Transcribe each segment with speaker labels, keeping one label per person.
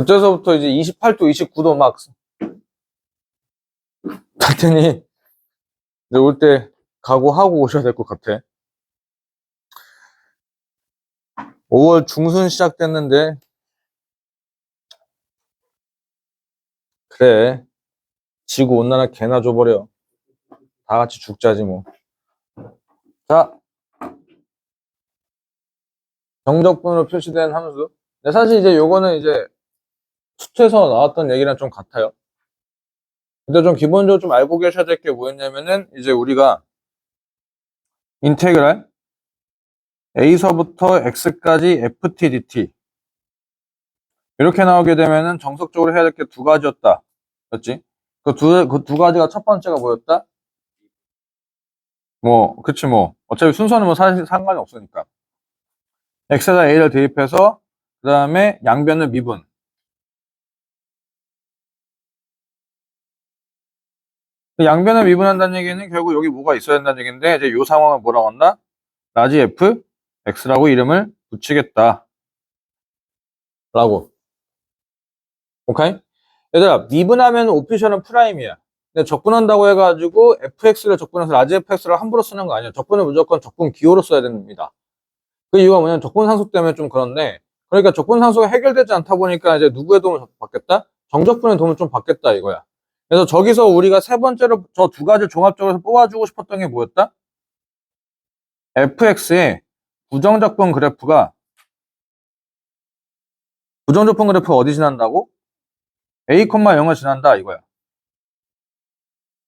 Speaker 1: 그때서부터 이제 28도, 29도 막 갔더니 이제 올 때 각오하고 오셔야 될 것 같아. 5월 중순 시작됐는데 그래, 지구온난화 개나 줘버려. 다 같이 죽자지 뭐. 자, 정적분으로 표시된 함수. 근데 사실 이제 요거는 이제 수트에서 나왔던 얘기랑 좀 같아요. 근데 좀 기본적으로 좀 알고 계셔야 될 게 뭐였냐면은 이제 우리가 인테그랄 A서부터 X까지 FT, DT 이렇게 나오게 되면은 정석적으로 해야 될 게 두 가지였다. 그렇지? 그 두 가지가 첫 번째가 뭐였다? 뭐, 그치 뭐. 어차피 순서는 뭐 사실 상관이 없으니까. X에다 A를 대입해서 그 다음에 양변을 미분. 양변을 미분한다는 얘기는 결국 여기 뭐가 있어야 된다는 얘기인데 이제 이 상황을 뭐라고 한다? 라지 F, X라고 이름을 붙이겠다. 라고. 오케이? 얘들아, 미분하면 오피셜은 프라임이야. 근데 적분한다고 해가지고 fx를 적분해서 라지 fx를 함부로 쓰는 거 아니야. 적분은 무조건 적분 기호로 써야 됩니다. 그 이유가 뭐냐면 적분 상수 때문에 좀 그런데, 그러니까 적분 상수가 해결되지 않다 보니까 이제 누구의 도움을 받겠다? 정적분의 도움을 좀 받겠다 이거야. 그래서 저기서 우리가 세 번째로 저 두 가지 종합적으로 뽑아주고 싶었던 게 뭐였다? fx의 부정적분 그래프가 어디 지난다고? a, 0을 지난다 이거야.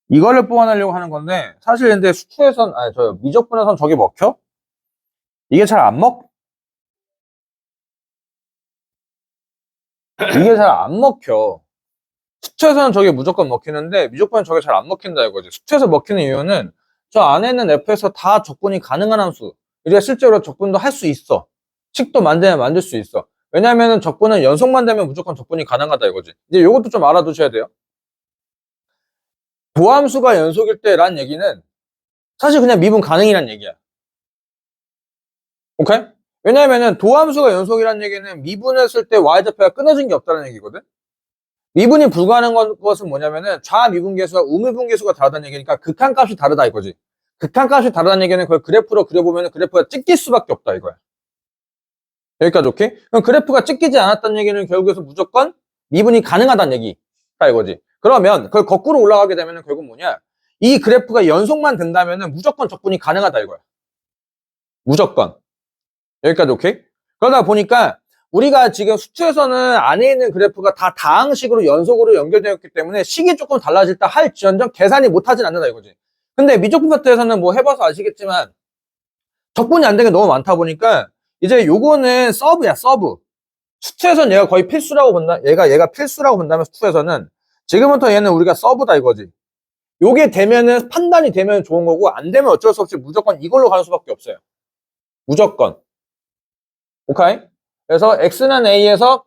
Speaker 1: 이거를 뽑아내려고 하는 건데 사실 근데 수투에선 아니 저 미적분에선 저게 먹혀? 이게 잘 안 먹혀. 수투에서는 저게 무조건 먹히는데 미적분은 저게 잘 안 먹힌다 이거지. 수투에서 먹히는 이유는 저 안에 있는 f에서 다 적분이 가능한 함수. 우리가 실제로 적분도 할 수 있어. 식도 만들면 만들 수 있어. 왜냐면은 적분은 연속만 되면 무조건 적분이 가능하다 이거지. 이제 이것도 좀 알아두셔야 돼요. 도함수가 연속일 때란 얘기는 사실 그냥 미분 가능이란 얘기야. 오케이? 왜냐면은 도함수가 연속이라는 얘기는 미분했을 때 y좌표가 끊어진 게 없다는 얘기거든? 미분이 불가능한 것은 뭐냐면은 좌미분계수와 우미분계수가 다르다는 얘기니까 극한값이 다르다 이거지. 극한값이 다르다는 얘기는 그걸 그래프로 그려보면 그래프가 찢길 수밖에 없다 이거야. 여기까지 오케이? 그럼 그래프가 찢기지 않았다는 얘기는 결국에서 무조건 미분이 가능하다는 얘기가 이거지. 그러면 그걸 거꾸로 올라가게 되면은 결국 뭐냐? 이 그래프가 연속만 된다면은 무조건 적분이 가능하다 이거야. 무조건. 여기까지 오케이? 그러다 보니까 우리가 지금 수트에서는 안에 있는 그래프가 다 다항식으로 연속으로 연결되어 있기 때문에 식이 조금 달라질 때 할지언정 계산이 못하진 않는다 이거지. 근데 미적분 파트에서는 뭐 해봐서 아시겠지만 적분이 안 되는 게 너무 많다 보니까 이제 요거는 서브야, 서브. 수트에서는 얘가 거의 필수라고 본다. 얘가 필수라고 본다면 수트에서는 지금부터 얘는 우리가 서브다 이거지. 요게 되면은 판단이 되면 좋은 거고 안 되면 어쩔 수 없이 무조건 이걸로 가는 수밖에 없어요. 무조건. 오케이? 그래서 x는 a에서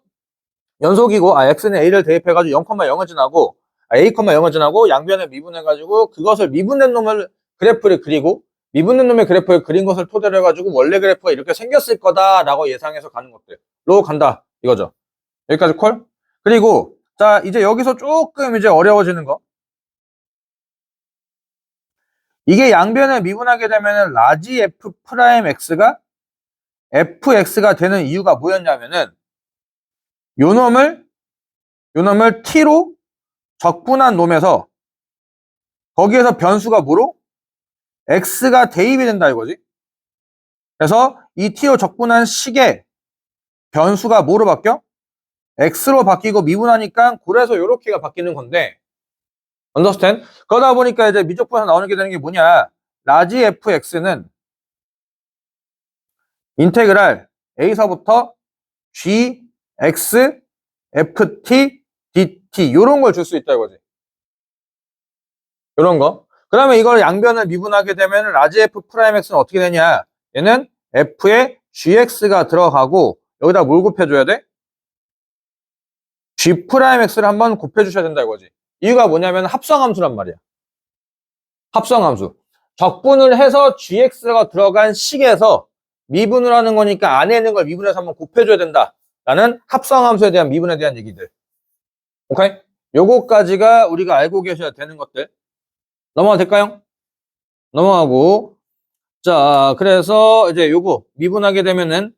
Speaker 1: 연속이고 x는 a를 대입해가지고 0,0을 지나고 a, 0을 지나고 양변을 미분해가지고 그것을 미분된 놈을 그래프를 그리고 미분된 놈의 그래프를 그린 것을 토대로 해가지고 원래 그래프가 이렇게 생겼을 거다라고 예상해서 가는 것들로 간다 이거죠. 여기까지 콜? 그리고 자 이제 여기서 조금 이제 어려워지는 거. 이게 양변을 미분하게 되면은 라지 f 프라임 x가 fx가 되는 이유가 뭐였냐면은 요 놈을 t로 적분한 놈에서 거기에서 변수가 뭐로? x가 대입이 된다 이거지. 그래서 이 t로 적분한 식의 변수가 뭐로 바뀌어? x로 바뀌고 미분하니까 그래서 요렇게가 바뀌는 건데 understand? 그러다 보니까 이제 미적분에서 나오는 게 되는 게 뭐냐? 라지 fx는 인테그랄 a서부터 g, x, ft, dt 요런 걸 줄 수 있다 이거지. 요런 거. 그 다음에 이걸 양변을 미분하게 되면 라지 f 프라임 x는 어떻게 되냐? 얘는 f에 gx가 들어가고 여기다 뭘 곱해줘야 돼? g 프라임 x를 한번 곱해주셔야 된다 이거지. 이유가 뭐냐면 합성함수란 말이야. 합성함수. 적분을 해서 gx가 들어간 식에서 미분을 하는 거니까 안에 있는 걸 미분해서 한번 곱해줘야 된다 라는 합성함수에 대한 미분에 대한 얘기들. 오케이? 요거까지가 우리가 알고 계셔야 되는 것들. 넘어가도 될까요? 넘어가고. 자, 그래서 이제 요거 미분하게 되면은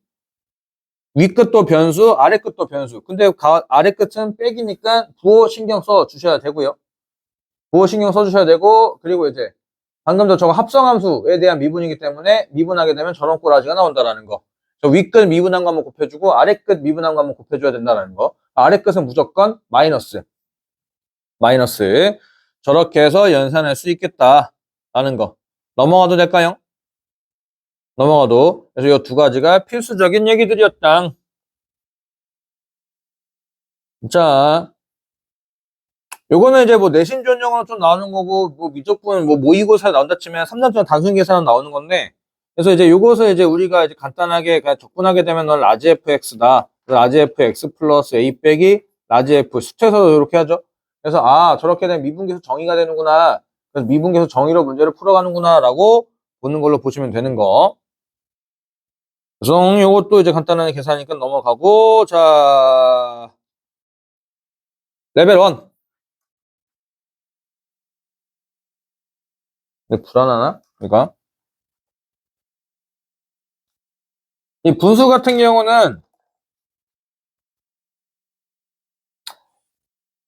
Speaker 1: 위 끝도 변수, 아래 끝도 변수. 근데 아래 끝은 빼기니까 부호 신경 써 주셔야 되고요. 부호 신경 써 주셔야 되고, 그리고 이제 방금 저거 합성함수에 대한 미분이기 때문에 미분하게 되면 저런 꼬라지가 나온다라는 거. 저 윗끝 미분한 거 한번 곱해주고 아래끝 미분한 거 한번 곱해줘야 된다는 거. 아래끝은 무조건 마이너스. 마이너스. 저렇게 해서 연산할 수 있겠다라는 거. 넘어가도 될까요? 넘어가도. 그래서 이 두 가지가 필수적인 얘기들이었다. 자, 요거는 이제 뭐 내신 전형으로 좀 나오는 거고, 뭐 미적분 뭐 모의고사에 나온다 치면 3단점 단순 계산은 나오는 건데, 그래서 이제 요것을 이제 우리가 이제 간단하게 접근하게 되면 넌 라지 fx다. 라지 fx 플러스 a 빼기 라지 f 수채에서도 이렇게 하죠. 그래서 아 저렇게 되면 미분계수 정의가 되는구나. 그래서 미분계수 정의로 문제를 풀어가는구나라고 보는 걸로 보시면 되는 거. 그래서 요것도 이제 간단하게 계산하니까 넘어가고 자 레벨 1. 근데 불안하나? 그러니까 이 분수 같은 경우는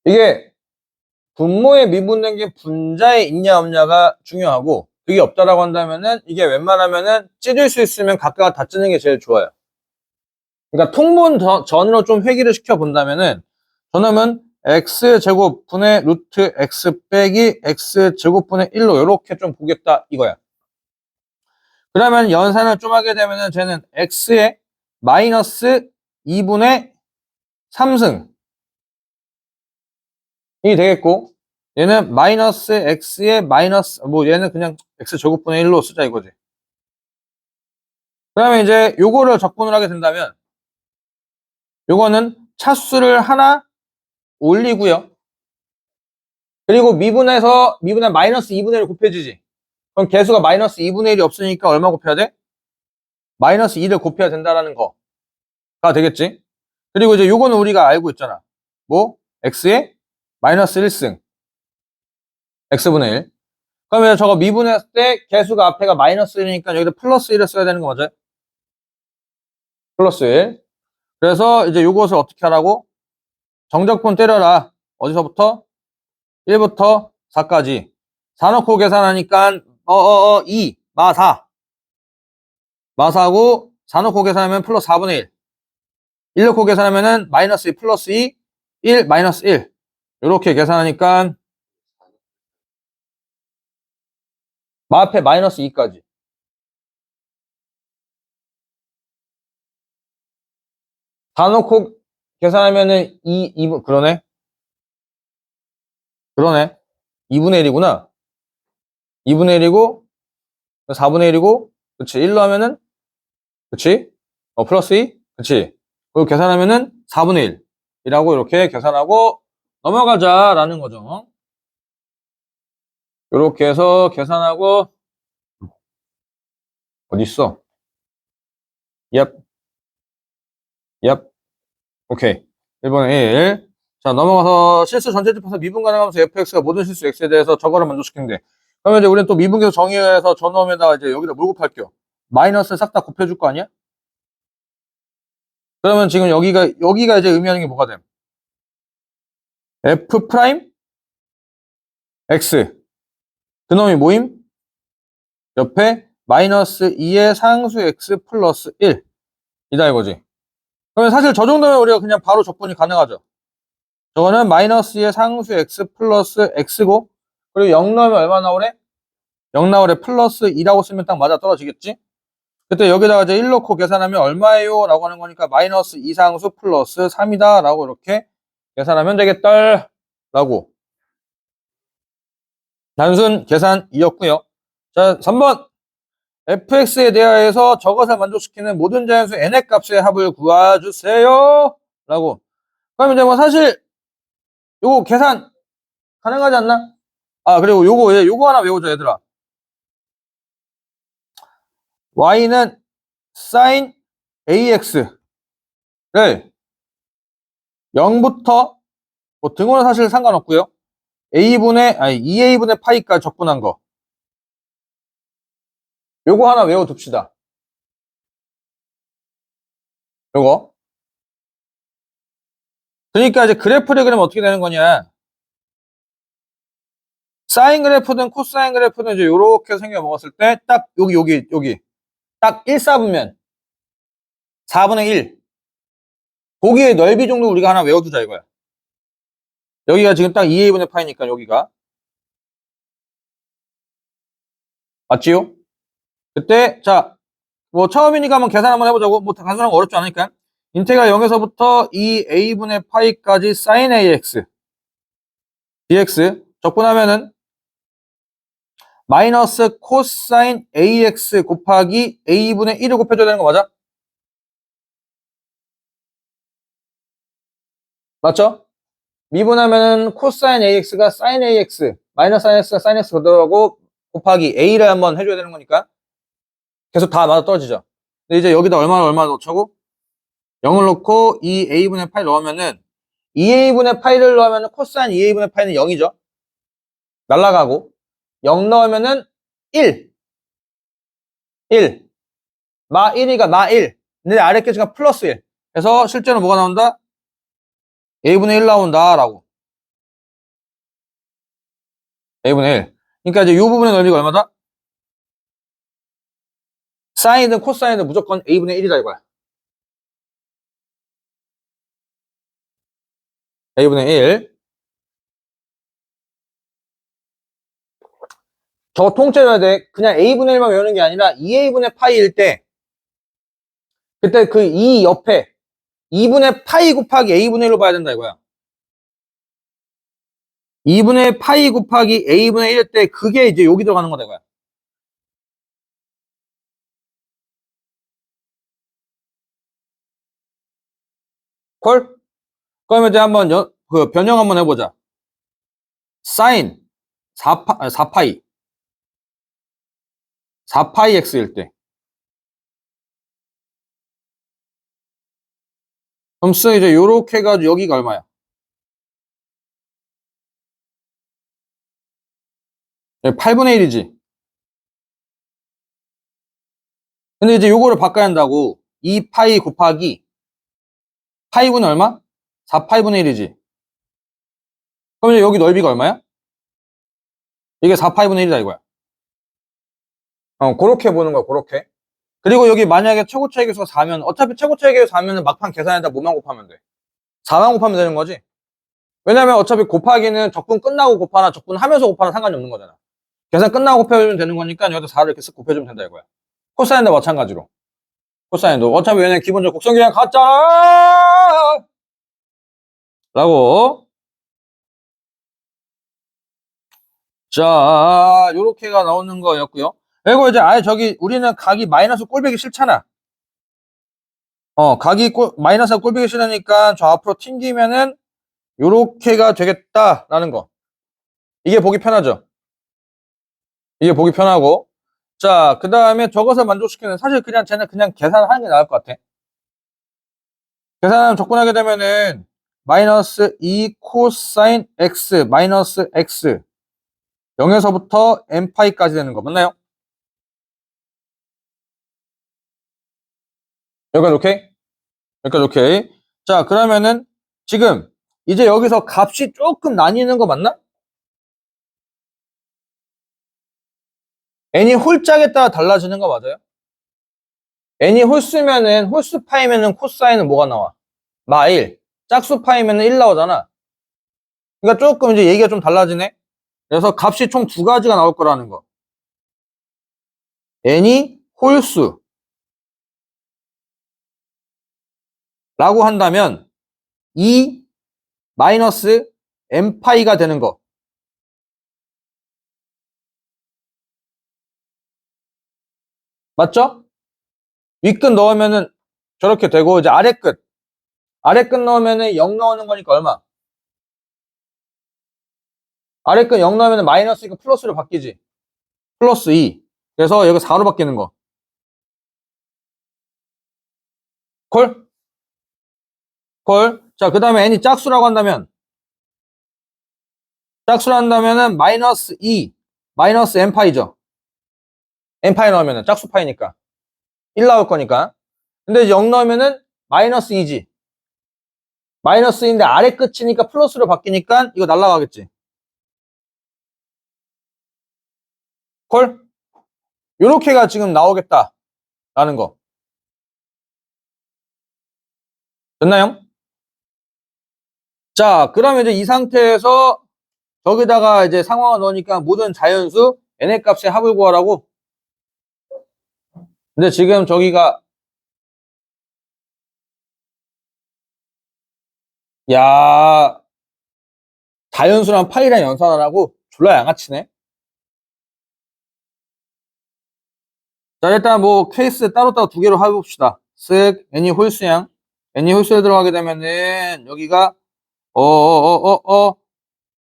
Speaker 1: 이게 분모에 미분된 게 분자에 있냐 없냐가 중요하고 그게 없다라고 한다면은 이게 웬만하면은 찢을 수 있으면 각각 다 찢는 게 제일 좋아요. 그러니까 통분 전으로 좀 회귀를 시켜 본다면은 저놈은 x제곱분의 루트 x 빼기 x제곱분의 1로 이렇게 좀 보겠다 이거야. 그러면 연산을 좀 하게 되면은 쟤는 x의 마이너스 2분의 3승 이 되겠고 얘는 마이너스 x의 마이너스 뭐 얘는 그냥 x제곱분의 1로 쓰자 이거지. 그러면 이제 요거를 적분을 하게 된다면 요거는 차수를 하나 올리고요. 그리고 미분에 마이너스 2분의 1을 곱해주지. 그럼 개수가 마이너스 2분의 1이 없으니까 얼마 곱해야 돼? 마이너스 2를 곱해야 된다라는 거가 되겠지. 그리고 이제 요거는 우리가 알고 있잖아. 뭐? x의 마이너스 1승 x분의 1. 그러면 저거 미분했을 때 개수가 앞에가 마이너스 1이니까 여기다 플러스 1을 써야 되는 거 맞아요? 플러스 1. 그래서 이제 요것을 어떻게 하라고? 정적분 때려라. 어디서부터? 1부터 4까지. 4 넣고 계산하니까 2 마4 마사하고 4 넣고 계산하면 플러스 4분의 1. 1 넣고 계산하면은 마이너스 2 플러스 2 1 마이너스 1 이렇게 계산하니까 마 앞에 마이너스 2까지. 4 넣고 계산하면은 2 그러네. 그러네. 2분의 1이구나. 2분의 1이고 4분의 1이고 그치. 1로 하면은 그치. 플러스 2 그치. 그리고 계산하면은 4분의 1이라고 이렇게 계산하고 넘어가자라는 거죠. 이렇게 해서 계산하고 어딨어? 얍. 얍. 오케이. 1번에 1. 자, 넘어가서 실수 전체 집합에서 미분 가능하면서 fx가 모든 실수 x에 대해서 저거를 만족시키는데. 그러면 이제 우리는 또 미분계수 정의해서 저놈에다가 이제 여기다 뭘 곱할게요? 마이너스 싹 다 곱해줄 거 아니야? 그러면 지금 여기가 이제 의미하는 게 뭐가 됨? f 프라임 x. 그놈이 모임? 옆에 마이너스 2의 상수 x 플러스 1. 이다 이거지. 그러면 사실 저 정도면 우리가 그냥 바로 적분이 가능하죠. 저거는 마이너스 2의 상수 x 플러스 x고 그리고 0 넣으면 얼마 나오래? 0 나오래. 플러스 2라고 쓰면 딱 맞아 떨어지겠지? 그때 여기다가 이제 1 넣고 계산하면 얼마예요? 라고 하는 거니까 마이너스 2상수 플러스 3이다 라고 이렇게 계산하면 되겠다 라고 단순 계산이었고요. 자 3번 fx에 대하여서 저것을 만족시키는 모든 자연수 n의 값의 합을 구해주세요 라고. 그럼 이제 뭐 사실 요거 계산 가능하지 않나? 아 그리고 요거 하나 외우자 얘들아. y는 sin ax를 0부터 뭐 등호는 사실 상관없고요. 2a분의 파이까지 적분한 거. 요거 하나 외워둡시다. 요거. 그러니까 이제 그래프를 그리면 어떻게 되는 거냐. 사인 그래프든 코사인 그래프든 이제 요렇게 생겨 먹었을 때 딱 여기 딱 1, 4분면 4분의 1. 거기에 넓이 정도 우리가 하나 외워두자 이거야. 여기가 지금 딱 2a분의 파이니까 여기가. 맞지요? 그때 자, 뭐 처음이니까 한번 계산 한번 해보자고. 뭐 단순한 거 어렵지 않으니까. 인테그랄 0에서부터 2a분의 파이까지 sin ax dx 적분하면은 마이너스 코사인 ax 곱하기 a분의 1을 곱해줘야 되는 거 맞아? 맞죠? 미분하면은 코사인 ax가 sin ax 마이너스 sin x가 sin x 그대로하고 곱하기 a를 한번 해줘야 되는 거니까 계속 다 맞아 떨어지죠. 근데 이제 여기다 얼마 넣자고? 0을 넣고 2a분의 파이 넣으면은 2a분의 파이를 넣으면은 코사인 2a분의 파이는 0이죠. 날라가고 0 넣으면은 1 마 1이가 마 1. 근데 아래 계수가 플러스 1. 그래서 실제로 뭐가 나온다? a분의 1 나온다라고. a분의 1. 그러니까 이제 이 부분의 넓이가 얼마다? 사인이든 코사인이든 무조건 a분의 1이다 이거야. a분의 1. 저 통째로 해야 돼. 그냥 a분의 1만 외우는 게 아니라 2a분의 파이일 때 그때 그 2 옆에 2분의 파이 곱하기 a분의 1로 봐야 된다 이거야. 2분의 파이 곱하기 a분의 1일 때 그게 이제 여기 들어가는 거다 이거야. 콜? 그러면 이제 한번 그 변형 한번 해보자. 사인 4파이 4파이 x일 때 그럼 이제 요렇게 해가지고 여기가 얼마야? 8분의 1이지. 근데 이제 요거를 바꿔야 한다고. 2파이 곱하기 파이분의 얼마? 4파이분의 1이지. 그럼 이제 여기 넓이가 얼마야? 이게 4파이분의 1이다 이거야. 그렇게 보는 거야, 그렇게. 그리고 여기 만약에 최고차의 개수가 4면 어차피 최고차의 개수 4면은 막판 계산에다 뭐만 곱하면 돼? 4만 곱하면 되는 거지. 왜냐면 어차피 곱하기는 적분 끝나고 곱하나 적분 하면서 곱하나 상관이 없는 거잖아. 계산 끝나고 곱해주면 되는 거니까 여기다 4를 이렇게 쓱 곱해주면 된다 이거야. 코사인도 마찬가지로. 코사인도 어차피 왜냐면 기본적으로 곡선계량 같잖아 라고. 자 요렇게가 나오는 거였고요. 그리고 이제 아예 저기 우리는 각이 마이너스 꼴배기 싫잖아. 각이 마이너스가 꼴배기 싫으니까 저 앞으로 튕기면은 요렇게가 되겠다라는 거. 이게 보기 편하죠. 이게 보기 편하고. 자 그 다음에 저것을 만족시키는 사실 그냥 쟤는 그냥 계산하는 게 나을 것 같아. 계산하면 접근하게 되면은 마이너스 2 코사인 x 마이너스 x 0에서부터 n파이까지 되는 거 맞나요? 여기까지 오케이? 여기까지 오케이. 자 그러면은 지금 이제 여기서 값이 조금 나뉘는 거 맞나? n이 홀짝에 따라 달라지는 거 맞아요? n이 홀수면은 홀수 파이면은 코사인은 뭐가 나와? 마 1. 짝수 파이면은 1 나오잖아. 그러니까 조금 이제 얘기가 좀 달라지네. 그래서 값이 총 두 가지가 나올 거라는 거. n이 홀수 라고 한다면 2 마이너스 n파이가 되는 거. 맞죠? 윗끝 넣으면은 저렇게 되고 이제 아래끝 넣으면은 0 넣는 거니까 얼마? 아래끝 0 넣으면은 마이너스니까 플러스로 바뀌지. 플러스 2. 그래서 여기 4로 바뀌는 거. 콜? 콜. 자, 그 다음에 n이 짝수라고 한다면은 마이너스 2, 마이너스 n파이죠. n파이 넣으면은 짝수 파이니까 1 나올 거니까. 근데 0 넣으면은 마이너스 2지. 마이너스 2인데 아래 끝이니까 플러스로 바뀌니까 이거 날라가겠지. 콜? 요렇게가 지금 나오겠다. 라는 거. 됐나요? 자, 그러면 이제 이 상태에서 저기다가 이제 상황을 넣으니까 모든 자연수 n의 값의 합을 구하라고. 근데 지금 저기가 야 자연수랑 파이랑 연산하라고 졸라 양아치네. 자, 일단 뭐 케이스 따로따로 두 개로 해봅시다. 쓱 n이 홀수양, n이 홀수에 들어가게 되면은 여기가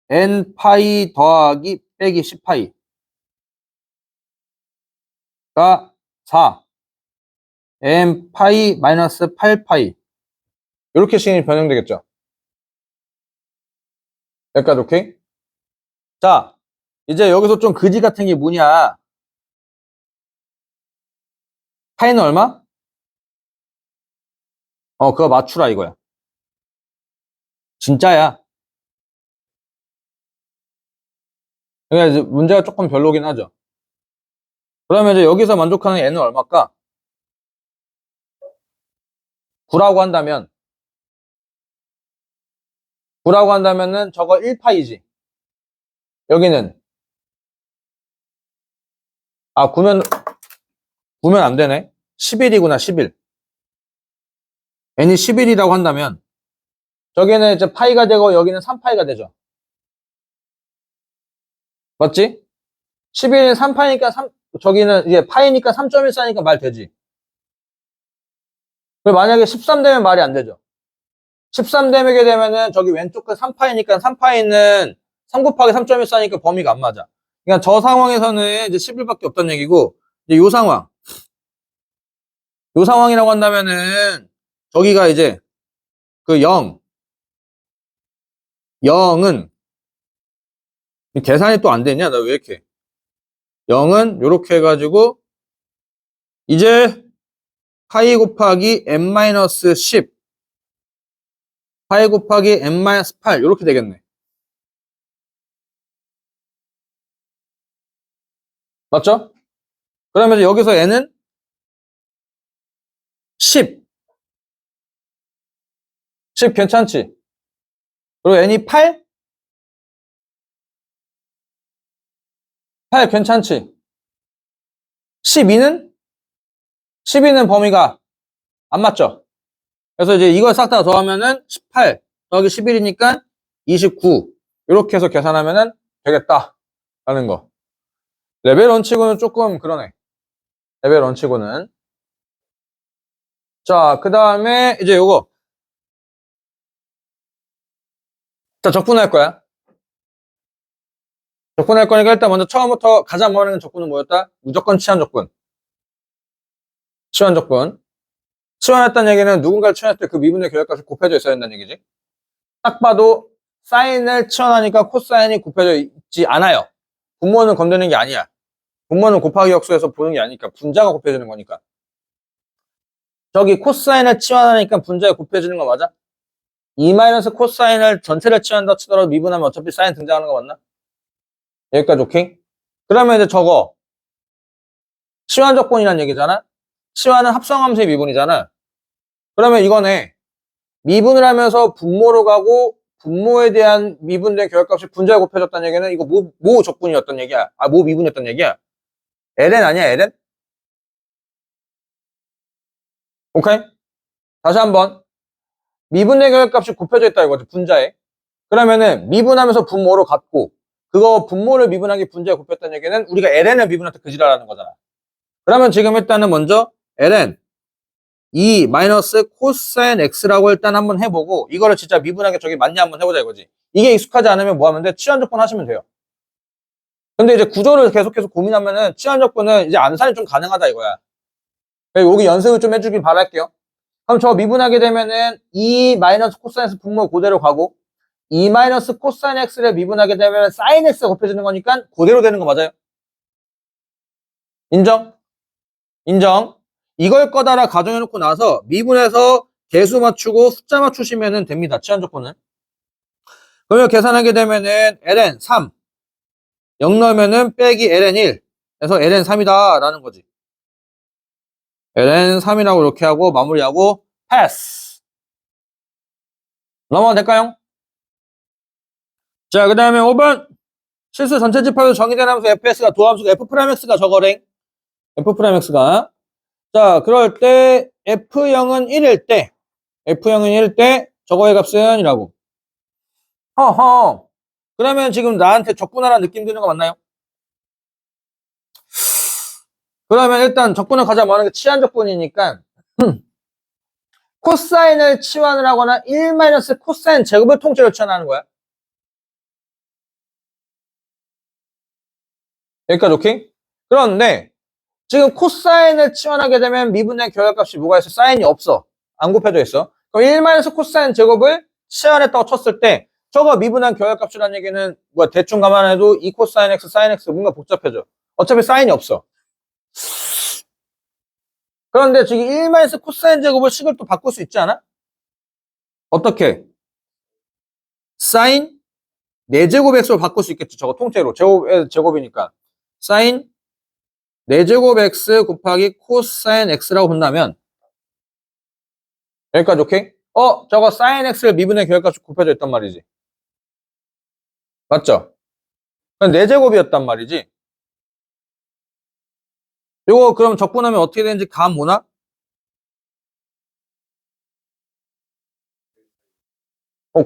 Speaker 1: n 파이 더하기 빼기 10파이가 4, n 파이 마이너스 8파이 이렇게 식이 변형되겠죠. 여기까지 오케이? 자, 이제 여기서 좀 그지 같은 게 뭐냐? 파이는 얼마? 그거 맞추라 이거야. 진짜야. 그러니까 이제 문제가 조금 별로긴 하죠. 그러면 이제 여기서 만족하는 n은 얼마일까? 9라고 한다면 9라고 한다면은 저거 1파이지. 여기는 9면 안 되네. 11이구나, 11. n이 11이라고 한다면 저기는 이제 파이가 되고 여기는 3파이가 되죠. 맞지? 11은 3파이니까 저기는 이제 파이니까 3.14니까 말 되지. 그리고 만약에 13 되면 말이 안 되죠. 13 되게 되면은 저기 왼쪽 끝 3파이니까 3파이는 3 곱하기 3.14니까 범위가 안 맞아. 그러니까 저 상황에서는 이제 11밖에 없다는 얘기고, 이제 요 상황이라고 한다면은 저기가 이제 그 0은 계산이 또 안 되냐? 나 왜 이렇게? 0은 요렇게 해가지고 이제 파이 곱하기 n-10 파이 곱하기 n-8 요렇게 되겠네. 맞죠? 그러면 여기서 n은 10 괜찮지? 그리고 n이 8 괜찮지? 12는 범위가 안 맞죠? 그래서 이제 이걸 싹 다 더하면은 18 더하기 11이니까 29 이렇게 해서 계산하면은 되겠다 라는 거. 레벨 원치고는 조금 그러네. 레벨 원치고는. 자, 그 다음에 이제 요거. 자, 적분할 거야. 적분할 거니까 일단 먼저 처음부터 가장 먼저 적분은 뭐였다? 무조건 치환 적분. 치환 적분. 치환했다는 얘기는 누군가를 치환했을 때 그 미분의 결합값이 곱해져 있어야 된다는 얘기지. 딱 봐도 사인을 치환하니까 코사인이 곱해져 있지 않아요. 분모는 건드는 게 아니야. 분모는 곱하기 역수에서 보는 게 아니니까 분자가 곱해지는 거니까. 저기 코사인을 치환하니까 분자가 곱해지는 거 맞아? 2 마이너스 코사인을 전체를 치환한다 치더라도 미분하면 어차피 사인 등장하는 거 맞나? 여기까지 오케이? 그러면 이제 저거 치환 적분이란 얘기잖아? 치환은 합성함수의 미분이잖아. 그러면 이거네. 미분을 하면서 분모로 가고 분모에 대한 미분된 결합값이 분자에 곱해졌다는 얘기는 이거 뭐 적분이었던 얘기야? 뭐 미분이었던 얘기야? ln 아니야, ln? 오케이? 다시 한번. 미분된 결합값이 곱해져 있다 이거지, 분자에. 그러면은 미분하면서 분모로 갔고 그거 분모를 미분한 게 분자에 곱했다는 얘기는 우리가 ln을 미분할 때 그지라라는 거잖아. 그러면 지금 일단은 먼저 ln 2 마이너스 코사인 x라고 일단 한번 해보고 이거를 진짜 미분하게 저게 맞냐 한번 해보자 이거지. 이게 익숙하지 않으면 뭐 하면 돼? 치환적분 하시면 돼요. 근데 이제 구조를 계속해서 고민하면은 치환적분은 이제 암산이 좀 가능하다 이거야. 여기 연습을 좀 해주길 바랄게요. 그럼 저 미분하게 되면은 2 마이너스 코사인 x 분모 그대로 가고 2 마이너스 코사인 x를 미분하게 되면 사인 x가 곱해지는 거니까 그대로 되는 거 맞아요? 인정? 인정? 이걸 거다라 가정해놓고 나서 미분해서 개수 맞추고 숫자 맞추시면 됩니다. 치환 조건은. 그러면 계산하게 되면은 ln 3 0 넣으면은 빼기 ln 1 그래서 ln 3이다 라는 거지. ln 3이라고 이렇게 하고 마무리하고 패스. 넘어가도 될까요? 자, 그 다음에 5번 실수 전체 집합에서 정의된 함수 fs가 도함수가 f'x가 저거래. f'x가. 자, 그럴 때 f0은 1일 때 F0은 1일 때 저거의 값은 이라고. 허허. 그러면 지금 나한테 적분하라는 느낌 드는 거 맞나요? 그러면 일단 적분을 가장 많은 게 치환 적분이니까 코사인을 치환을 하거나 1 마이너스 코사인 제곱을 통째로 치환하는 거야. 여기까지 오케이? 그런데 지금 코사인을 치환하게 되면 미분의 결합값이 뭐가 있어? 사인이 없어. 안 곱해져 있어. 그럼 1 마이너스 코사인 제곱을 치환했다고 쳤을 때 저거 미분한 결합값이라는 얘기는 뭐야 대충 감안해도 2 코사인 x, 사인 x 뭔가 복잡해져. 어차피 사인이 없어. 그런데 지금 1 마이너스 코사인 제곱을 식을 또 바꿀 수 있지 않아? 어떻게? 사인 4제곱 x로 바꿀 수 있겠지. 저거 통째로. 제곱이니까. 사인 4제곱 x 곱하기 코사인 x라고 본다면 여기까지 오케이? 저거 사인 x를 미분의 결합값이 곱해져 있단 말이지. 맞죠? 그럼 4제곱이었단 말이지. 요거 그럼 적분하면 어떻게 되는지 감 오나?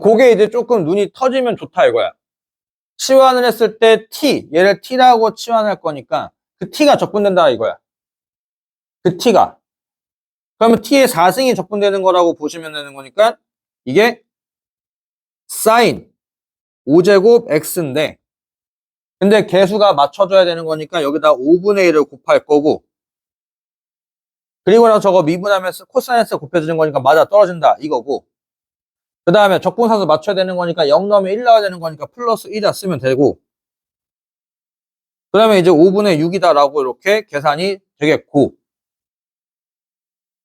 Speaker 1: 그게 이제 조금 눈이 터지면 좋다 이거야. 치환을 했을 때 t, 얘를 t라고 치환할 거니까 그 t가 적분된다 이거야. 그 t가. 그러면 t의 4승이 적분되는 거라고 보시면 되는 거니까 이게 사인 5제곱 x인데 근데 개수가 맞춰줘야 되는 거니까 여기다 5분의 1을 곱할 거고 그리고 나서 저거 미분하면서 코사인 x 곱해주는 거니까 맞아 떨어진다 이거고 그 다음에 적분사수 맞춰야 되는 거니까 0 넣으면 1 나와야 되는 거니까 플러스 1이다 쓰면 되고 그 다음에 이제 5분의 6이다 라고 이렇게 계산이 되겠고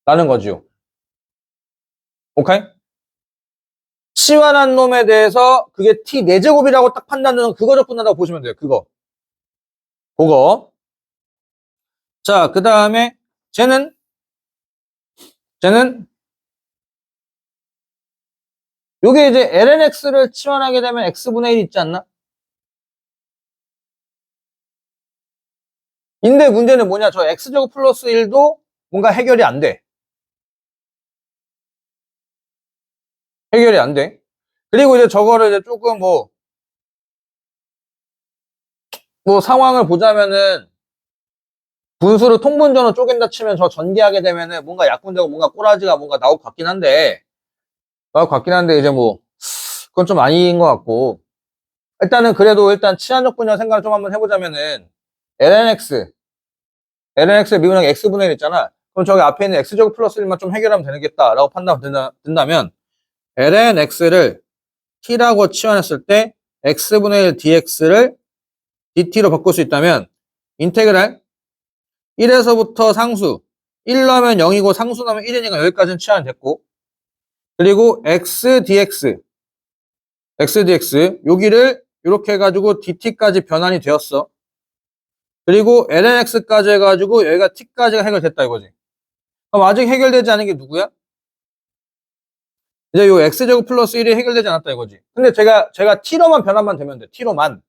Speaker 1: 라는 거지요. 오케이? 치환한 놈에 대해서 그게 t 4제곱이라고 딱 판단되는 그거 적분한다고 보시면 돼요. 그거. 자, 그 다음에 쟤는 요게 이제 lnx를 치환하게 되면 x분의 1 있지 않나? 근데 문제는 뭐냐? 저 x제곱 플러스 1도 뭔가 해결이 안 돼. 해결이 안 돼. 그리고 이제 저거를 이제 조금 뭐 상황을 보자면은 분수를 통분전으로 쪼갠다 치면 저 전개하게 되면은 뭔가 약분되고 뭔가 꼬라지가 뭔가 나올 것 같긴 한데 이제 뭐 그건 좀 아닌 것 같고 일단은 그래도 일단 치환적분이라는 생각을 좀 한번 해보자면은 lnx의 미분하기 x분의 1 있잖아. 그럼 저기 앞에 있는 x제곱 플러스 1만 좀 해결하면 되겠다라고 판단된다면 lnx를 t라고 치환했을 때 x분의 1 dx를 dt로 바꿀 수 있다면 인테그랄 1에서부터 상수 1 넣으면 0이고 상수 넣으면 1이니까 여기까지는 치환이 됐고 그리고 x dx 여기를 이렇게 해가지고 dt까지 변환이 되었어. 그리고 lnx까지 해가지고 여기가 t까지가 해결됐다 이거지. 그럼 아직 해결되지 않은 게 누구야? 이제 요 x제곱 플러스 1이 해결되지 않았다 이거지. 근데 제가 t로만 변환만 되면 돼. t로만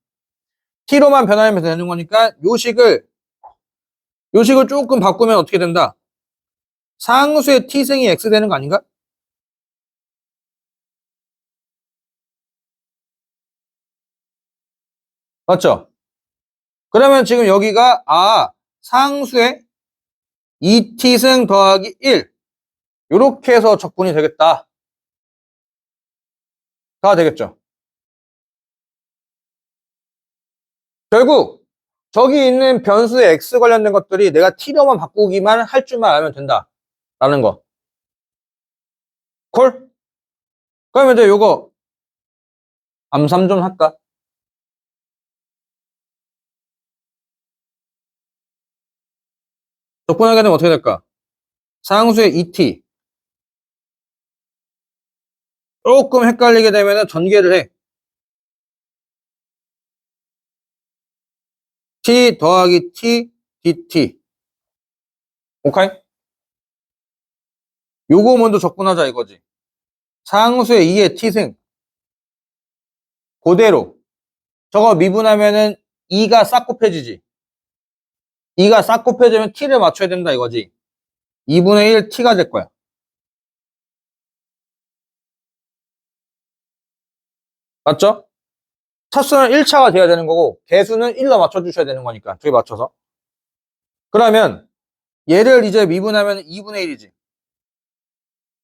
Speaker 1: 변환하면 되는 거니까 요식을 조금 바꾸면 어떻게 된다? 상수의 t승이 x 되는 거 아닌가? 맞죠? 그러면 지금 여기가 상수의 2t승 더하기 1 요렇게 해서 적분이 되겠다. 다 되겠죠? 결국 저기 있는 변수의 x 관련된 것들이 내가 t로만 바꾸기만 할 줄만 알면 된다 라는 거. 콜? 그러면 이제 요거 암산 좀 할까? 적분하게 되면 어떻게 될까? 상수의 ET. 조금 헷갈리게 되면 전개를 해. T 더하기 T, DT. 오케이? 요거 먼저 적분하자 이거지. 상수의 2의 T승. 그대로. 저거 미분하면은 2가 싹 곱해지지. 2가 싹 곱해지면 T를 맞춰야 된다 이거지. 2분의 1 T가 될 거야. 맞죠? 차수는 1차가 돼야 되는 거고 개수는 1로 맞춰주셔야 되는 거니까 두 개 맞춰서. 그러면 얘를 이제 미분하면 2분의 1이지.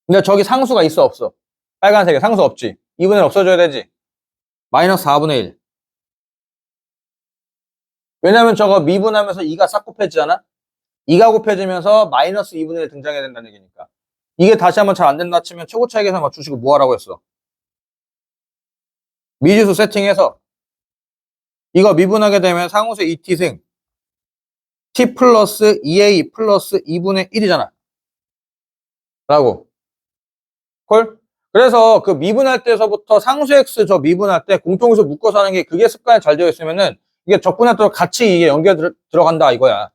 Speaker 1: 근데 저기 상수가 있어 없어? 빨간색에 상수 없지. 2분의 1 없어져야 되지. 마이너스 4분의 1. 왜냐면 저거 미분하면서 2가 싹 곱해지잖아? 2가 곱해지면서 마이너스 2분의 1 등장해야 된다는 얘기니까. 이게 다시 한번 잘 안 된다 치면 최고 차이 계산 맞추시고 뭐 하라고 했어? 미지수 세팅해서 이거 미분하게 되면 상수의 2t승 t 플러스 2a 플러스 2분의 1이잖아. 라고. 콜? 그래서 그 미분할 때서부터 상수 x 저 미분할 때 공통수 묶어서 하는 게 그게 습관이 잘 되어 있으면은 이게 적분할 때 같이 이게 연결 들어간다 이거야.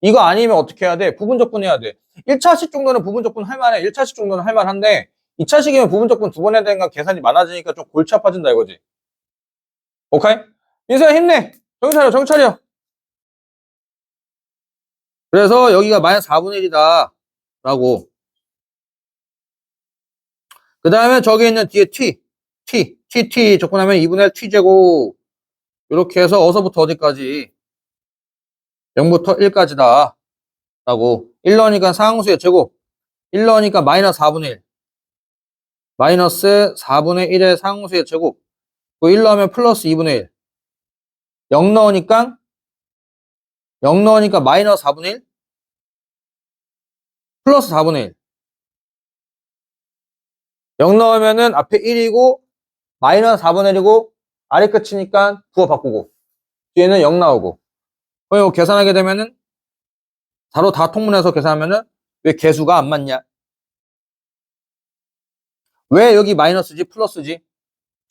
Speaker 1: 이거 아니면 어떻게 해야 돼? 부분 적분해야 돼. 1차식 정도는 부분 적분 할 만해. 1차식 정도는 할 만한데 2차식이면 부분 적분 두 번 해야 되니까 계산이 많아지니까 좀 골치 아파진다 이거지. 오케이? 민서야 힘내. 정신 차려, 정신 차려. 그래서 여기가 마이너스 4분의 1이다. 라고. 그 다음에 저기 있는 뒤에 t 적분하면 2분의 1 t제곱. 이렇게 해서 어서부터 어디까지? 0부터 1까지다. 라고. 1 넣으니까 상수의 제곱. 1 넣으니까 마이너스 4분의 1. 마이너스 4분의 1의 상수의 제곱. 1 넣으면 플러스 2분의 1. 0 넣으니까 마이너스 4분의 1. 플러스 4분의 1. 0 넣으면은 앞에 1이고 마이너스 4분의 1이고 아래 끝이니까 부호 바꾸고 뒤에는 0 나오고. 그럼 이거 계산하게 되면은 바로 다 통분해서 계산하면은 왜 개수가 안 맞냐? 왜 여기 마이너스지 플러스지?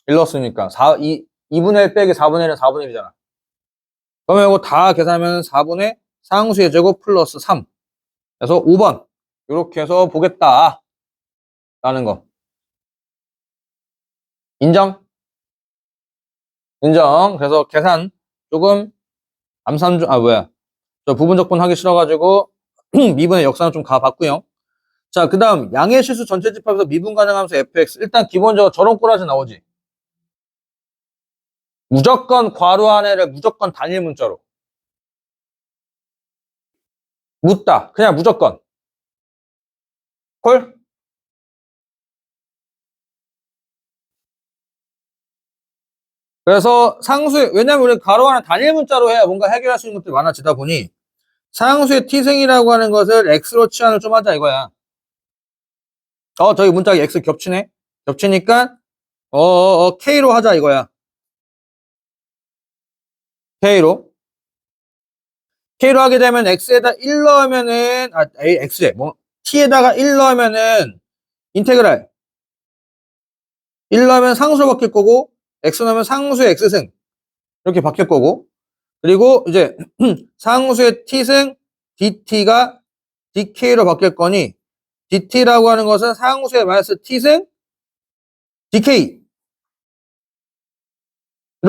Speaker 1: 1 넣었으니까 2분의 1 빼기 4분의 1은 4분의 1이잖아. 그러면 이거 다 계산하면 4분의 상수의 제곱 플러스 3. 그래서 5번 이렇게 해서 보겠다 라는 거. 인정? 인정. 그래서 계산 조금 암산 좀, 뭐야. 저 부분 적분 하기 싫어가지고 미분의 역사는 좀 가봤고요. 자, 그 다음 양의 실수 전체 집합에서 미분 가능하면서 fx. 일단 기본적으로 저런 꼬라지 나오지. 무조건 괄호 안에를 무조건 단일 문자로 묻다. 그냥 무조건. 콜? 그래서 상수의, 왜냐면 우리 괄호 안에 단일 문자로 해야 뭔가 해결할 수 있는 것들이 많아지다 보니 상수의 t승이라고 하는 것을 x로 치환을 좀 하자 이거야. 저기 문자가 x 겹치네. 겹치니까 k로 하자 이거야. K로 하게 되면 x에다 1 넣으면은 x에 뭐 t에다가 1 넣으면은 인테그랄 1 넣으면 상수로 바뀔 거고 x 넣으면 상수의 x승 이렇게 바뀔 거고 그리고 이제 상수의 t승 dt가 dk로 바뀔 거니 dt라고 하는 것은 상수의 마이너스 t승 dk로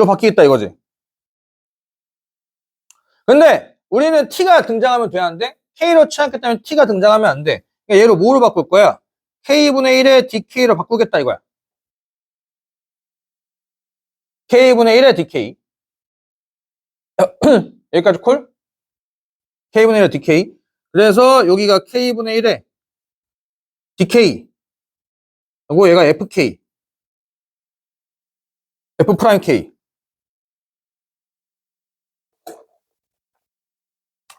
Speaker 1: 바뀌겠다 이거지. 근데 우리는 t가 등장하면 되는데 k로 취했기 때문에 t가 등장하면 안 돼. 그러니까 얘를 뭐로 바꿀 거야? k분의 1에 dk로 바꾸겠다 이거야. k분의 1에 dk. 여기까지 콜? k분의 1에 dk. 그래서 여기가 k분의 1에 dk. 그리고 얘가 fk. f'k.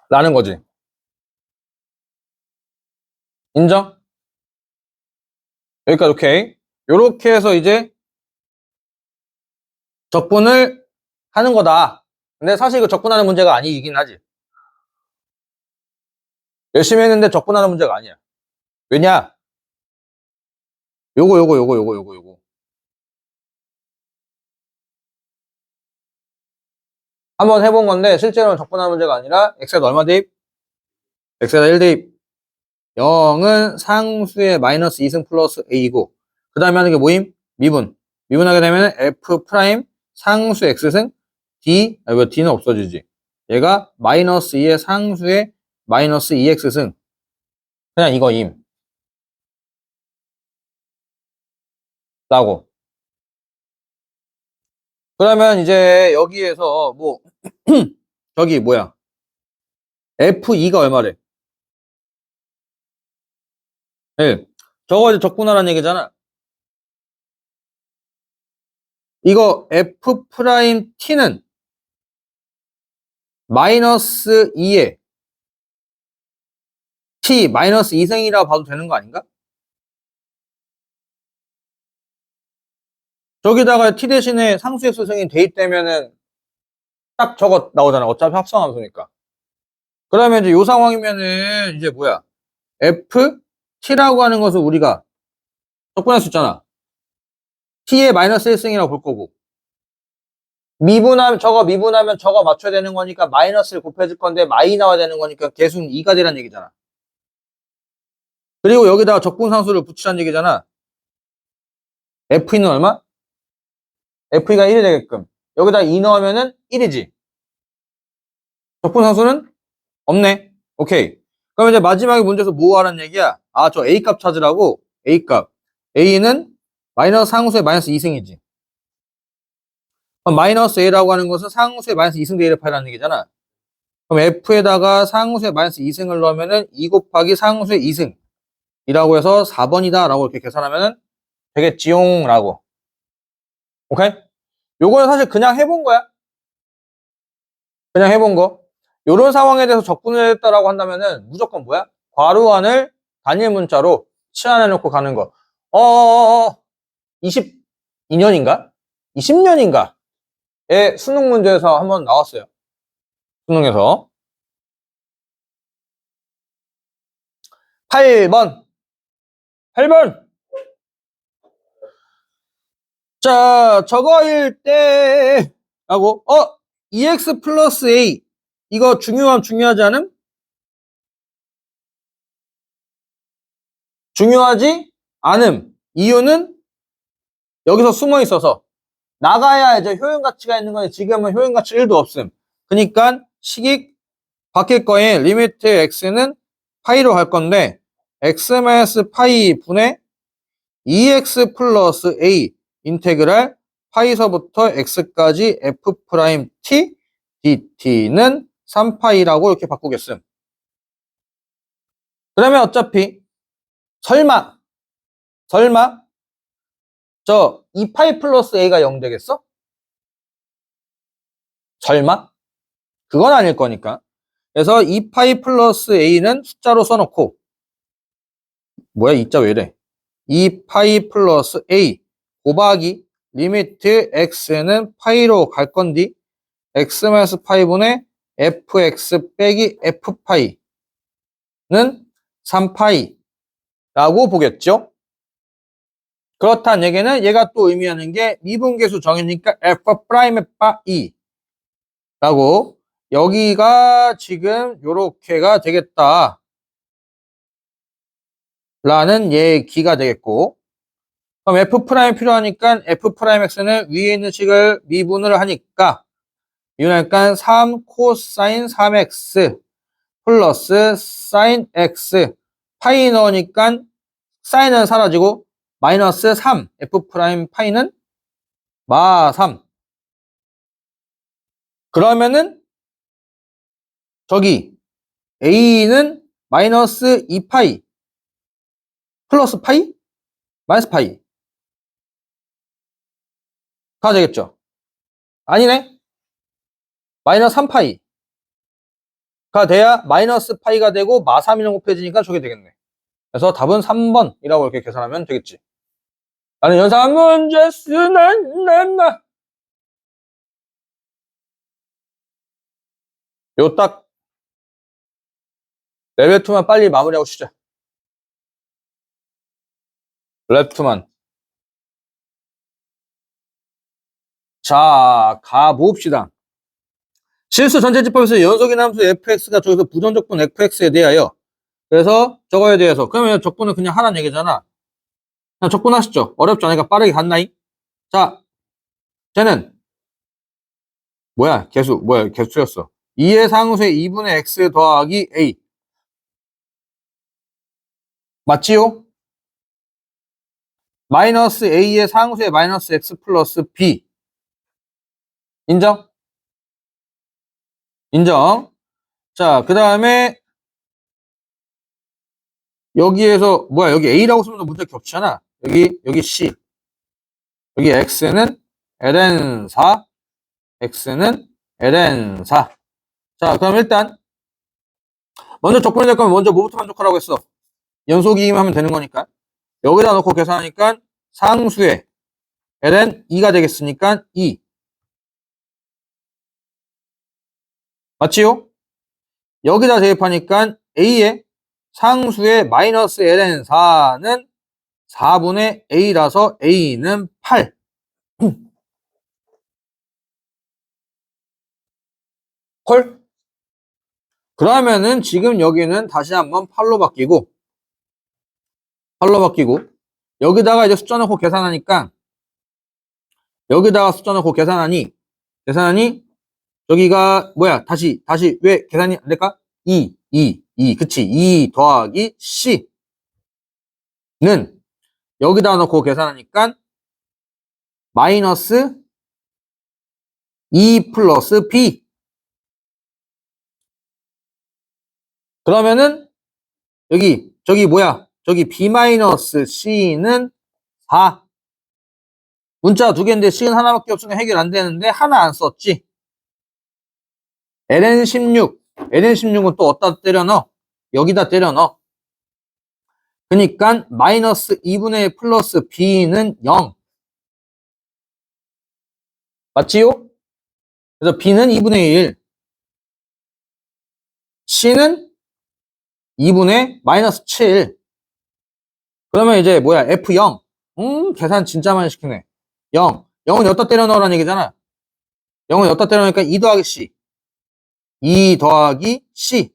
Speaker 1: 라는 거지. 인정? 여기까지 오케이. 요렇게 해서 이제 적분을 하는 거다. 근데 사실 이거 적분하는 문제가 아니긴 하지. 열심히 했는데 적분하는 문제가 아니야. 왜냐? 요거. 한번 해본 건데 실제로는 적분하는 문제가 아니라 x에다 얼마 대입? x에다 1 대입. 0은 상수의 마이너스 2승 플러스 a이고 그 다음에 하는 게 뭐임? 미분. 미분하게 되면 f 프라임 상수 x승 d, 왜 d는 없어지지? 얘가 마이너스 2의 상수의 마이너스 2x승. 그냥 이거임. 라고. 그러면 이제 여기에서 뭐 저기 뭐야? f2가 얼마래? 1. 저거 이제 적분하라는 얘기잖아. 이거 f 프라임 t는 마이너스 2에 t 마이너스 2승이라고 봐도 되는 거 아닌가? 저기다가 t 대신에 상수 x승이 대입되면은 딱 저거 나오잖아. 어차피 합성함수니까. 그러면 이제 요 상황이면은 이제 뭐야? f t라고 하는 것을 우리가 적분할 수 있잖아. t의 마이너스 1승이라고 볼 거고. 미분하면 저거 맞춰야 되는 거니까 마이너스를 곱해줄 건데 마이 나와야 되는 거니까 계수는 2가 되란 얘기잖아. 그리고 여기다가 적분상수를 붙이란 얘기잖아. F는 얼마? F가 1이 되게끔. 여기다 2 넣으면은 1이지. 적분상수는 없네. 오케이. 그럼 이제 마지막에 문제에서 뭐 하라는 얘기야? 아, 저 A값 찾으라고. A값. A는 마이너스 상수의 마이너스 2승이지. 그럼 마이너스 A라고 하는 것은 상수의 마이너스 2승 대입하라는 얘기잖아. 그럼 F에다가 상수의 마이너스 2승을 넣으면은 2 곱하기 상수의 2승. 이라고 해서 4번이다 라고 이렇게 계산하면 되겠지용 라고. 오케이? 요거는 사실 그냥 해본 거야. 그냥 해본 거. 요런 상황에 대해서 적분을 했다라고 한다면은 무조건 뭐야? 괄호안을 단일 문자로 치환해 놓고 가는 거. 22년인가? 20년인가의 수능 문제에서 한번 나왔어요. 수능에서. 8번. 자, 저거일 때, 라고, EX 플러스 A. 이거 중요하지 않음? 중요하지 않음. 이유는 여기서 숨어 있어서. 나가야 이제 효용가치가 있는 건데 지금은 효용가치 1도 없음. 그러니까 식익 바뀔 거에 리미트 x는 파이로 갈 건데 x-파이 분의 2x 플러스 a 인테그랄 파이서부터 x까지 f 프라임 t dt는 3파이라고 이렇게 바꾸겠음. 그러면 어차피 설마 저 2파이 플러스 a가 0 되겠어? 설마? 그건 아닐 거니까. 그래서 2파이 플러스 a는 숫자로 써놓고 뭐야 2자 왜 이래? 2파이 플러스 a 곱하기 리미트 x는 파이로 갈 건디 x 마이너스 파이분의 fx 빼기 f파이는 3파이라고 보겠죠? 그렇다는 얘기는 얘가 또 의미하는 게 미분계수 정의니까 f 프라임의 파이 라고 여기가 지금 요렇게가 되겠다 라는 얘기가 되겠고 그럼 f 프라임 필요하니까 f 프라임 x는 위에 있는 식을 미분을 하니까 미분하니까 3 코사인 3x 플러스 사인 x 파이 넣으니까 사인은 사라지고 마이너스 3 f 프라임 파이는 마 3 그러면은 저기 a는 마이너스 2파이 플러스 파이 마이너스 파이가 되겠죠. 아니네. 마이너스 3파이가 돼야 마이너스 파이가 되고 마 3이랑 곱해지니까 저게 되겠네. 그래서 답은 3번이라고 이렇게 계산하면 되겠지. 나는 연산 문제 쓰는 나. 요 딱 레벨 2만 빨리 마무리하고 시작. 랩2만. 자, 가봅시다. 실수 전체집합에서 연속인 함수 fx가 저기서 부정적분 fx에 대하여. 그래서 저거에 대해서. 그러면 적분은 그냥 하라는 얘기잖아. 그냥 적분하시죠. 어렵지 않으니까 빠르게 갔나이? 자, 쟤는 개수 틀렸어. 2의 상수에 2분의 x 더하기 a. 맞지요? 마이너스 a의 상수에 마이너스 x 플러스 b. 인정? 인정. 자, 그 다음에 여기에서 여기 a라고 쓰면 문제 겹치잖아. 여기 c. 여기 x는 ln 4, x는 ln 4. 자, 그럼 일단 먼저 적분이 될 거면 먼저 뭐부터 만족하라고 했어? 연속이기만 하면 되는 거니까. 여기다 놓고 계산하니까 상수에 ln 2가 되겠으니까 2. 맞지요? 여기다 대입하니까 a의 상수에 마이너스 ln 4는 4분의 a라서 a는 8. 콜? 그러면은 지금 여기는 다시 한번 8로 바뀌고 여기다가 이제 숫자 넣고 계산하니까 여기다가 숫자 넣고 계산하니 여기가 다시 왜 계산이 안 될까? 2 그치? 2 더하기 C는 여기다 넣고 계산하니까 마이너스 2 플러스 B. 그러면은 저기 B 마이너스 C는 4. 문자 두 개인데 C는 하나밖에 없으니까 해결 안 되는데 하나 안 썼지. ln16은 또 어디다 때려 넣어? 여기다 때려 넣어. 그러니까 마이너스 2분의 1 플러스 b는 0. 맞지요? 그래서 b는 2분의 1, c는 2분의 마이너스 7. 그러면 이제 f0. 계산 진짜 많이 시키네. 0은 여기다 때려 넣으라는 얘기잖아. 0은 여기다 때려 넣으니까 2 더하기 c. 2 더하기 c.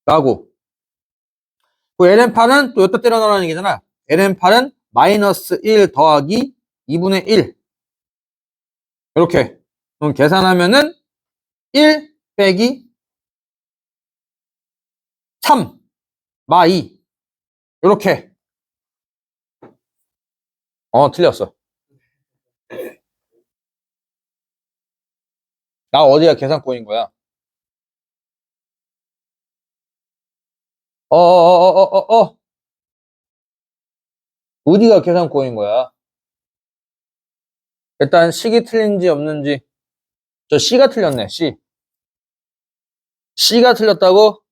Speaker 1: 라고. 그 ln8은 또 여기다 때려 넣으라는 얘기잖아. ln8은 마이너스 1 더하기 2분의 1. 이렇게. 그럼 계산하면은 1 빼기 3 마 2. 이렇게. 틀렸어. 나 어디가 계산권인 거야? 어디가 계산권인 거야? 일단 식이 틀린지 없는지. 저 C가 틀렸네. C가 틀렸다고?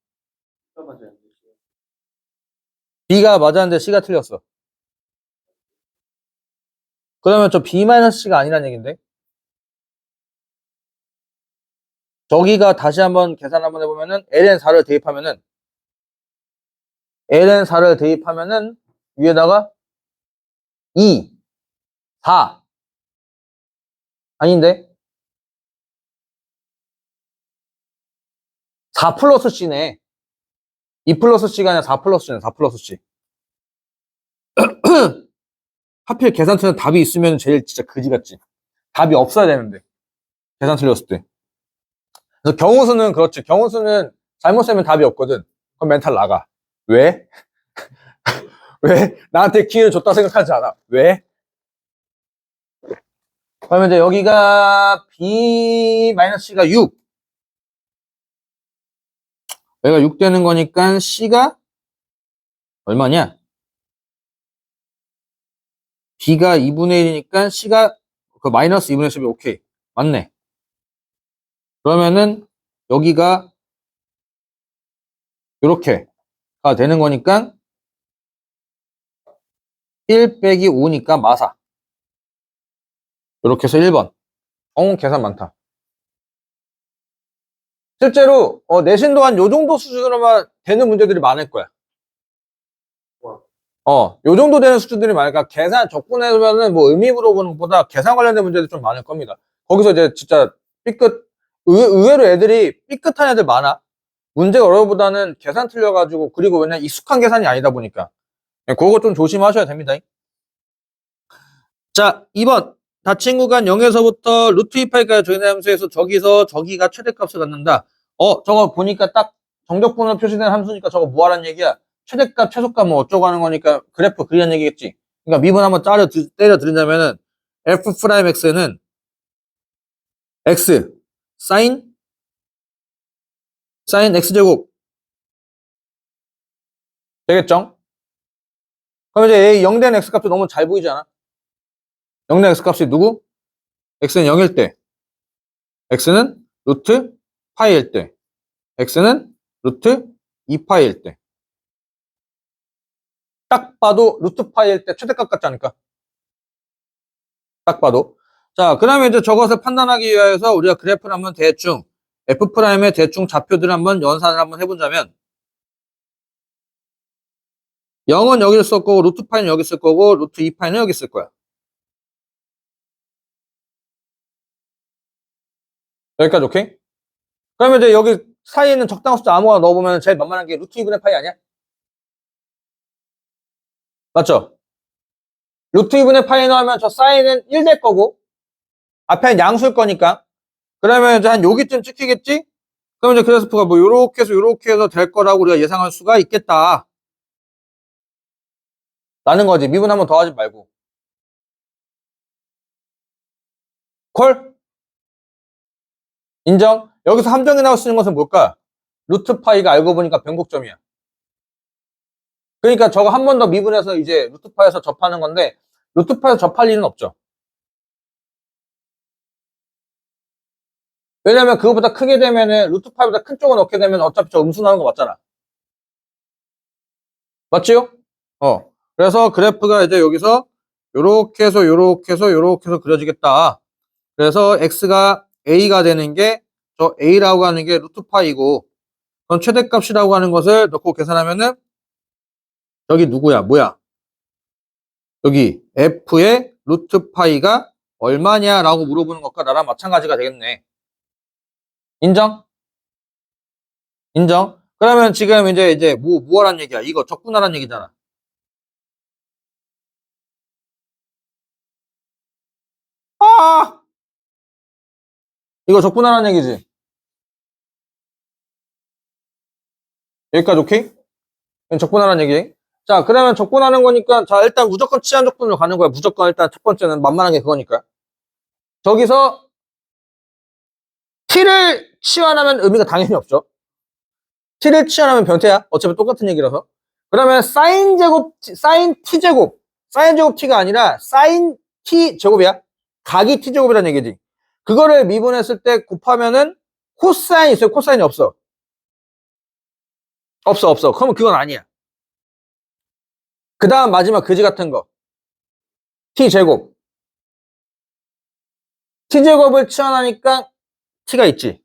Speaker 1: B가 맞았는데 C가 틀렸어. 그러면 저 B-C가 아니란 얘긴데? 저기가 다시 한번 계산 한번 해보면은 ln4를 대입하면은 위에다가 2, 4 아닌데? 4 플러스 C네. 2 플러스 C가 아니라 4 플러스 C네. 4 플러스 C. 하필 계산 틀린 답이 있으면 제일 진짜 그지 같지. 답이 없어야 되는데. 계산 틀렸을 때. 그래서 경우수는 그렇지. 경우수는 잘못 쓰면 답이 없거든. 그럼 멘탈 나가. 왜? 왜? 나한테 기회를 줬다 생각하지 않아. 왜? 그러면 이제 여기가 B-C가 6. 여기가 6 되는 거니까 C가 얼마냐? B가 2분의 1이니까 C가 그 마이너스 2분의 10이 오케이. 맞네. 그러면은 여기가 이렇게가 되는 거니까 1 빼기 5니까 마사. 이렇게 해서 1번. 계산 많다. 실제로 내신도 한 요 정도 수준으로만 되는 문제들이 많을 거야. 요 정도 되는 수준들이 많으니까 계산 적분해서는 뭐 의미 물어보는 것보다 계산 관련된 문제들이 좀 많을 겁니다. 거기서 이제 진짜 의외로 애들이 삐끗한 애들 많아. 문제가 어려보다는 계산 틀려가지고, 그리고 왜냐면 익숙한 계산이 아니다 보니까. 그거 좀 조심하셔야 됩니다. 자, 2번. 닫힌 구간 0에서부터 루트 2파이까지 조인의 함수에서 저기서 저기가 최대값을 갖는다. 저거 보니까 딱 정적분으로 표시된 함수니까 저거 뭐 하라는 얘기야? 최대값, 최소값 뭐 어쩌고 하는 거니까 그래프 그리는 얘기겠지. 그러니까 미분 한번 때려 드린다면은 f'x는 x 사인 x제곱 되겠죠? 그럼 이제 0 된 x값이 너무 잘 보이지 않아? 0 된 x값이 누구? x는 0일 때, x는 루트 파이일 때, x는 루트 2파이일 때. 딱 봐도 루트 파이일 때 최대값 같지 않을까? 딱 봐도. 자, 그 다음에 이제 저것을 판단하기 위해서 우리가 그래프를 한번 대충, F'의 대충 좌표들을 한번 연산을 한번 해보자면, 0은 여기 쓸 거고, 루트 파이는 여기 쓸 거고, 루트 2파이는 여기 쓸 거야. 여기까지 오케이? 그러면 이제 여기 사이에 있는 적당한 숫자 아무거나 넣어보면 제일 만만한 게 루트 2분의 파이 아니야? 맞죠? 루트 2분의 파이 넣으면 저 사인은 1 될 거고, 앞에는 양수일 거니까. 그러면 이제 한 여기쯤 찍히겠지? 그럼 이제 그래프가 뭐 요렇게 해서 될 거라고 우리가 예상할 수가 있겠다. 라는 거지. 미분 한번 더 하지 말고. 콜? 인정? 여기서 함정이 나올 수 있는 것은 뭘까? 루트 파이가 알고 보니까 변곡점이야. 그러니까 저거 한 번 더 미분해서 이제 루트 파이에서 접하는 건데, 루트 파이에서 접할 일은 없죠. 왜냐면 그거보다 크게 되면은 루트 파이보다 큰 쪽을 넣게 되면 어차피 저 음수 나오는 거 맞잖아. 맞지요? 그래서 그래프가 이제 여기서 요렇게 해서 그려지겠다. 그래서 x가 a가 되는 게 저 a라고 하는 게 루트 파이고, 그럼 최대값이라고 하는 것을 넣고 계산하면은 여기 누구야? 뭐야? 여기 f의 루트 파이가 얼마냐라고 물어보는 것과 나랑 마찬가지가 되겠네. 인정? 인정? 그러면 지금 이제 뭐하란 얘기야? 이거 적분하란 얘기잖아. 아! 이거 적분하란 얘기지. 여기까지 오케이? 적분하란 얘기. 자, 그러면 적분하는 거니까, 자, 일단 무조건 치환 적분으로 가는 거야. 무조건 일단 첫 번째는 만만한 게 그거니까. 저기서 t를 치환하면 의미가 당연히 없죠. t를 치환하면 변태야. 어차피 똑같은 얘기라서. 그러면 사인 t제곱. 사인 제곱 t가 아니라 사인 t제곱이야. 각이 t제곱이라는 얘기지. 그거를 미분했을 때 곱하면은 코사인 있어요? 코사인이 없어? 없어. 그러면 그건 아니야. 그 다음 마지막 그지 같은 거. t제곱. t제곱을 치환하니까 t가 있지.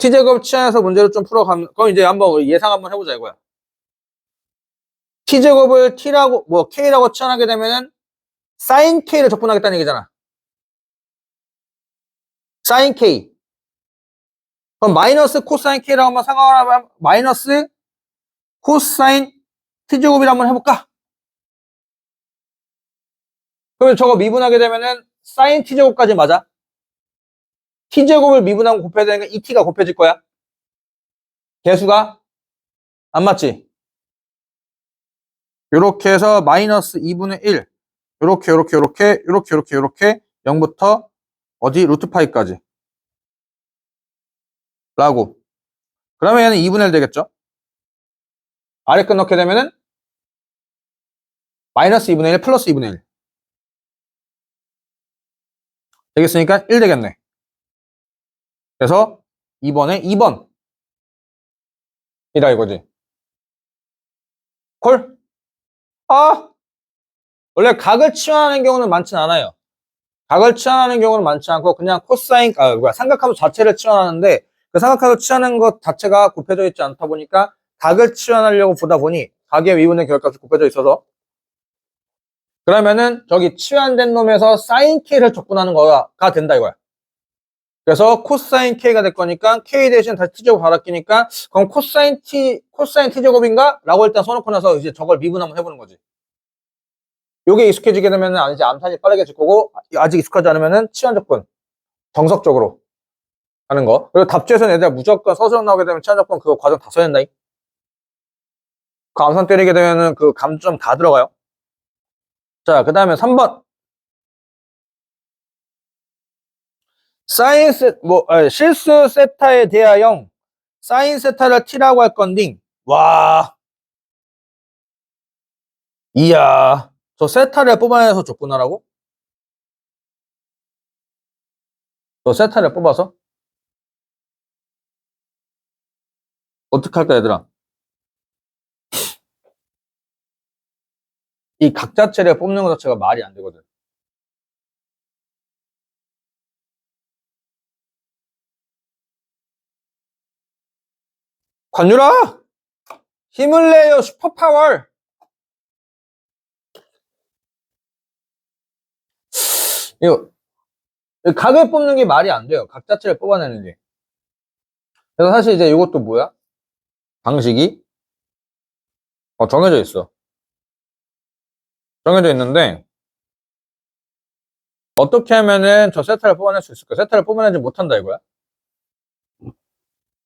Speaker 1: t제곱 치환해서 문제를 좀 풀어가면, 그럼 이제 한번 예상 한번 해보자 이거야. t제곱을 t라고, k라고 치환하게 되면은 sin k를 적분하겠다는 얘기잖아. sin k. 그럼 마이너스 코사인 k라고 한번 상관을 하면 마이너스 코사인 t제곱이라 한번 해볼까? 그러면 저거 미분하게 되면은 sin t제곱까지 맞아? t제곱을 미분하고 곱해야 되니까 이 t가 곱해질 거야. 개수가 안 맞지? 요렇게 해서 마이너스 2분의 1. 요렇게 0부터 어디 루트 파이까지 라고. 그러면 얘는 2분의 1 되겠죠? 아래 끝 넣게 되면은 마이너스 2분의 1 플러스 2분의 1 되겠으니까 1 되겠네. 그래서 2번에 2번이다 이거지. 콜? 아, 원래 각을 치환하는 경우는 많진 않아요. 각을 치환하는 경우는 많지 않고 그냥 삼각함수 자체를 치환하는데 그 삼각함수 치환하는 것 자체가 곱해져 있지 않다 보니까 각을 치환하려고 보다 보니 각의 미분의 결값이 곱해져 있어서 그러면은 저기 치환된 놈에서 sin k를 적분하는 거가 된다 이거야. 그래서 코사인 k가 될 거니까 k 대신 다시 t제곱 바뀌니까 그럼 코사인 t제곱인가? 라고 일단 써놓고 나서 이제 저걸 미분 한번 해보는 거지. 요게 익숙해지게 되면은 이제 암산이 빠르게질 거고 아직 익숙하지 않으면은 치환적분 정석적으로 하는 거. 그리고 답지에서는 얘들아 무조건 서술형 나오게 되면 치환적분 그거 과정 다 써야 된다잉. 그 암산 때리게 되면은 그 감점 다 들어가요. 자, 그 다음에 3번. 실수 세타에 대하여 사인 세타를 t라고 할 건딩. 와. 이야. 저 세타를 뽑아내서 적분하라고? 저 세타를 뽑아서? 어떻게 할까, 얘들아? 이 각 자체를 뽑는 것 자체가 말이 안 되거든. 관유라! 힘을 내요, 슈퍼파워! 이거, 각을 뽑는 게 말이 안 돼요. 각 자체를 뽑아내는 게. 그래서 사실 이제 이것도 뭐야? 방식이 정해져 있어. 정해져 있는데 어떻게 하면은 저 세타를 뽑아낼 수 있을까? 세타를 뽑아내지 못한다 이거야.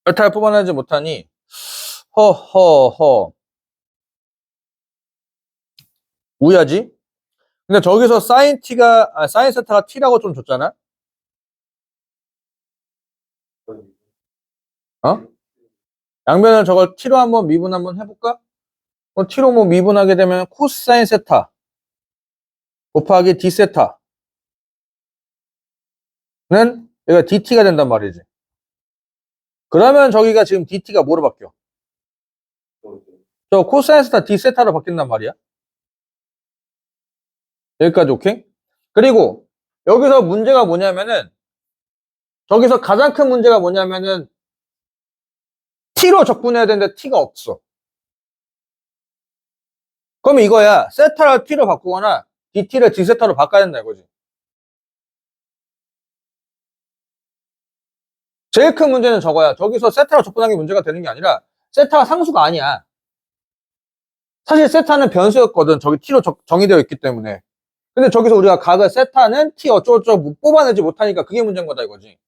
Speaker 1: 세타를 뽑아내지 못하니 허허허 우야지? 근데 저기서 사인 세타가 t라고 좀 줬잖아? 어? 양변을 저걸 t로 한번 미분 한번 해볼까? t로 뭐 미분하게 되면 코사인 세타 곱하기 d 세타는 여기가 dt가 된단 말이지. 그러면 저기가 지금 dt가 뭐로 바뀌어? 저 코사인 세타 d 세타로 바뀐단 말이야. 여기까지 오케이? 그리고 여기서 문제가 뭐냐면은 저기서 가장 큰 문제가 뭐냐면은 t로 적분해야 되는데 t가 없어. 그러면 이거야. 세타를 t로 바꾸거나 dt를 d세타로 바꿔야 된다 이거지. 제일 큰 문제는 저거야. 저기서 세타로 적분한 게 문제가 되는 게 아니라 세타가 상수가 아니야. 사실 세타는 변수였거든. 저기 t로 정의되어 있기 때문에. 근데 저기서 우리가 각을 세타는 t 어쩌고저쩌고 뽑아내지 못하니까 그게 문제인 거다 이거지.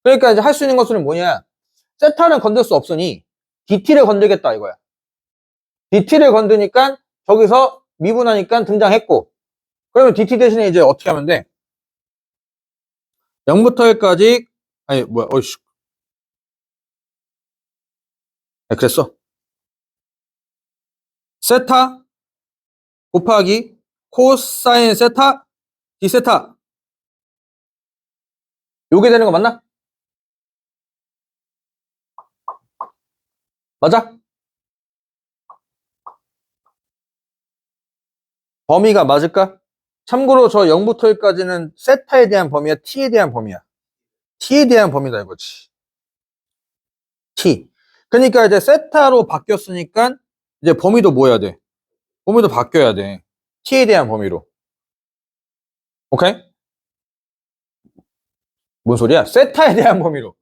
Speaker 1: 그러니까 이제 할 수 있는 것은 뭐냐. 세타는 건들 수 없으니 dt를 건들겠다 이거야. dt를 건드니까 저기서 미분하니까 등장했고 그러면 dt 대신에 이제 어떻게 하면 돼? 0부터 1까지 아니 뭐야 어이씨 그랬어 세타 곱하기 코사인 세타 d세타 요게 되는 거 맞나? 맞아? 범위가 맞을까? 참고로 저 0부터 1까지는 세타에 대한 범위야 t에 대한 범위야 t에 대한 범위다 이거지 t 그러니까 이제 세타로 바뀌었으니까 이제 범위도 뭐 해야 돼? 범위도 바뀌어야 돼 t에 대한 범위로 오케이? 뭔 소리야? 세타에 대한 범위로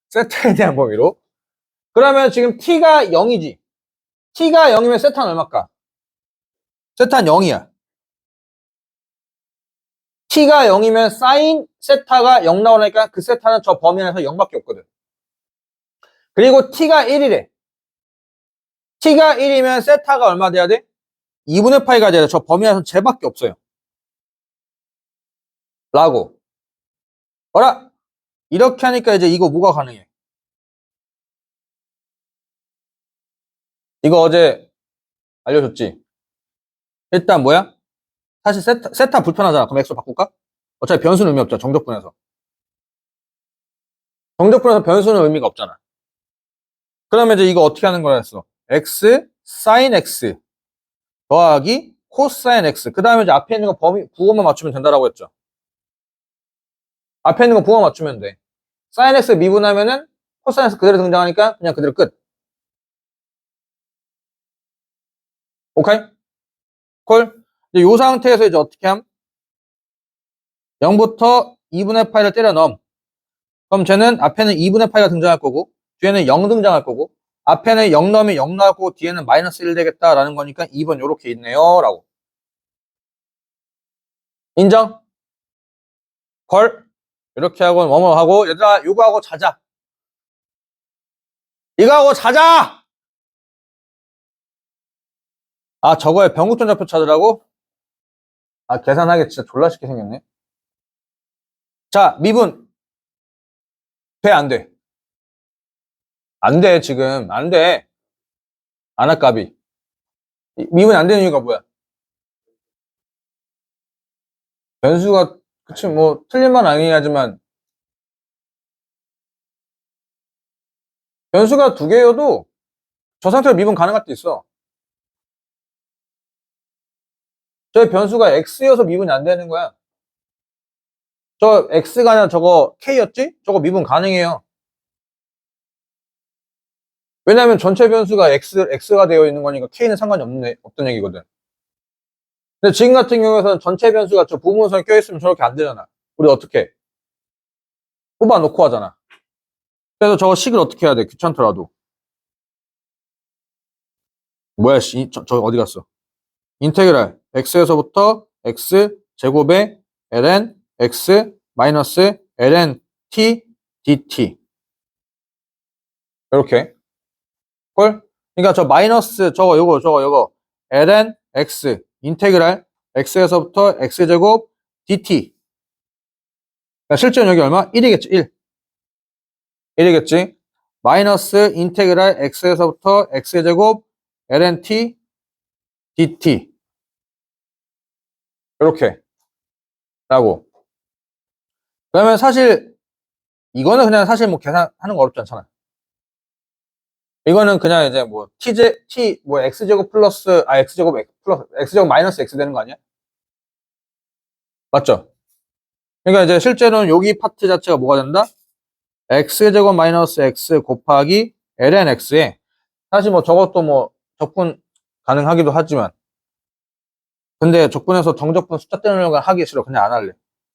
Speaker 1: 세타에 대한 범위로 그러면 지금 t가 0이지 t가 0이면 세타는 얼마일까? 세타는 0이야 t가 0이면 사인 세타가 0 나오니까 그 세타는 저 범위 안에서 0밖에 없거든 그리고 t가 1이래 t가 1이면 세타가 얼마 돼야 돼? 2분의 파이가 돼야 돼. 저 범위 안에서 쟤밖에 없어요 라고 어라? 이렇게 하니까 이제 이거 뭐가 가능해? 이거 어제 알려줬지? 일단 뭐야? 사실 세타 불편하잖아. 그럼 x로 바꿀까? 어차피 변수는 의미 없잖아. 정적분에서. 정적분에서 변수는 의미가 없잖아. 그러면 이제 이거 어떻게 하는 거라 했어? x sin x 더하기 코사인 x. 그 다음에 이제 앞에 있는 거 부호만 맞추면 된다라고 했죠. 앞에 있는 거 부호만 맞추면 돼. 사인 x 미분하면은 코사인 x 그대로 등장하니까 그냥 그대로 끝. 오케이? 콜? 이제 요 상태에서 이제 어떻게 함? 0부터 2분의 파이를 때려 넣음. 그럼 쟤는 앞에는 2분의 파이가 등장할 거고, 뒤에는 0 등장할 거고, 앞에는 0 넣으면 0 나고, 뒤에는 마이너스 1 되겠다라는 거니까 2번 요렇게 있네요. 라고. 인정? 걸? 이렇게 하고, 뭐뭐 하고, 얘들아, 요거 하고 자자. 이거 하고 자자! 아, 저거에 변곡점 좌표 찾으라고? 아, 계산하기 진짜 졸라 쉽게 생겼네. 자, 미분. 돼, 안 돼? 안 돼, 지금. 안 돼. 안할까비. 미분이 안 되는 이유가 뭐야? 변수가, 그치, 뭐, 틀린 말 아니긴 하지만, 변수가 두 개여도 저 상태로 미분 가능할 때 있어. 저 변수가 x여서 미분이 안 되는 거야. 저 x가 아니라 저거 k였지? 저거 미분 가능해요. 왜냐면 전체 변수가 x가 되어 있는 거니까 k는 상관이 없던 얘기거든. 근데 지금 같은 경우에는 전체 변수가 저 부분선에 껴있으면 저렇게 안 되잖아. 우리 어떻게? 뽑아놓고 하잖아. 그래서 저거 식을 어떻게 해야 돼? 귀찮더라도. 뭐야, 저 어디 갔어? 인테그랄 x에서부터 x 제곱에 ln x 마이너스 ln t dt. 이렇게. 꼴? 그러니까 저 마이너스 저거 ln x 인테그랄 x에서부터 x제곱 dt. 그러니까 실제는 여기 얼마? 1이겠지. 1. 1이겠지. 마이너스 인테그랄 x에서부터 x제곱 ln t dt. 이렇게 라고. 그러면 사실 이거는 그냥 사실 뭐 계산하는 거 어렵지 않잖아. 이거는 그냥 이제 뭐 뭐 x제곱 플러스 x제곱 플러스 x제곱 마이너스 x 되는 거 아니야? 맞죠? 그러니까 이제 실제로는 여기 파트 자체가 뭐가 된다? x제곱 마이너스 x 곱하기 ln x에 사실 뭐 저것도 뭐 적분 가능하기도 하지만 근데 적분에서 정적분 숫자 떼는 걸 하기 싫어. 그냥 안 할래.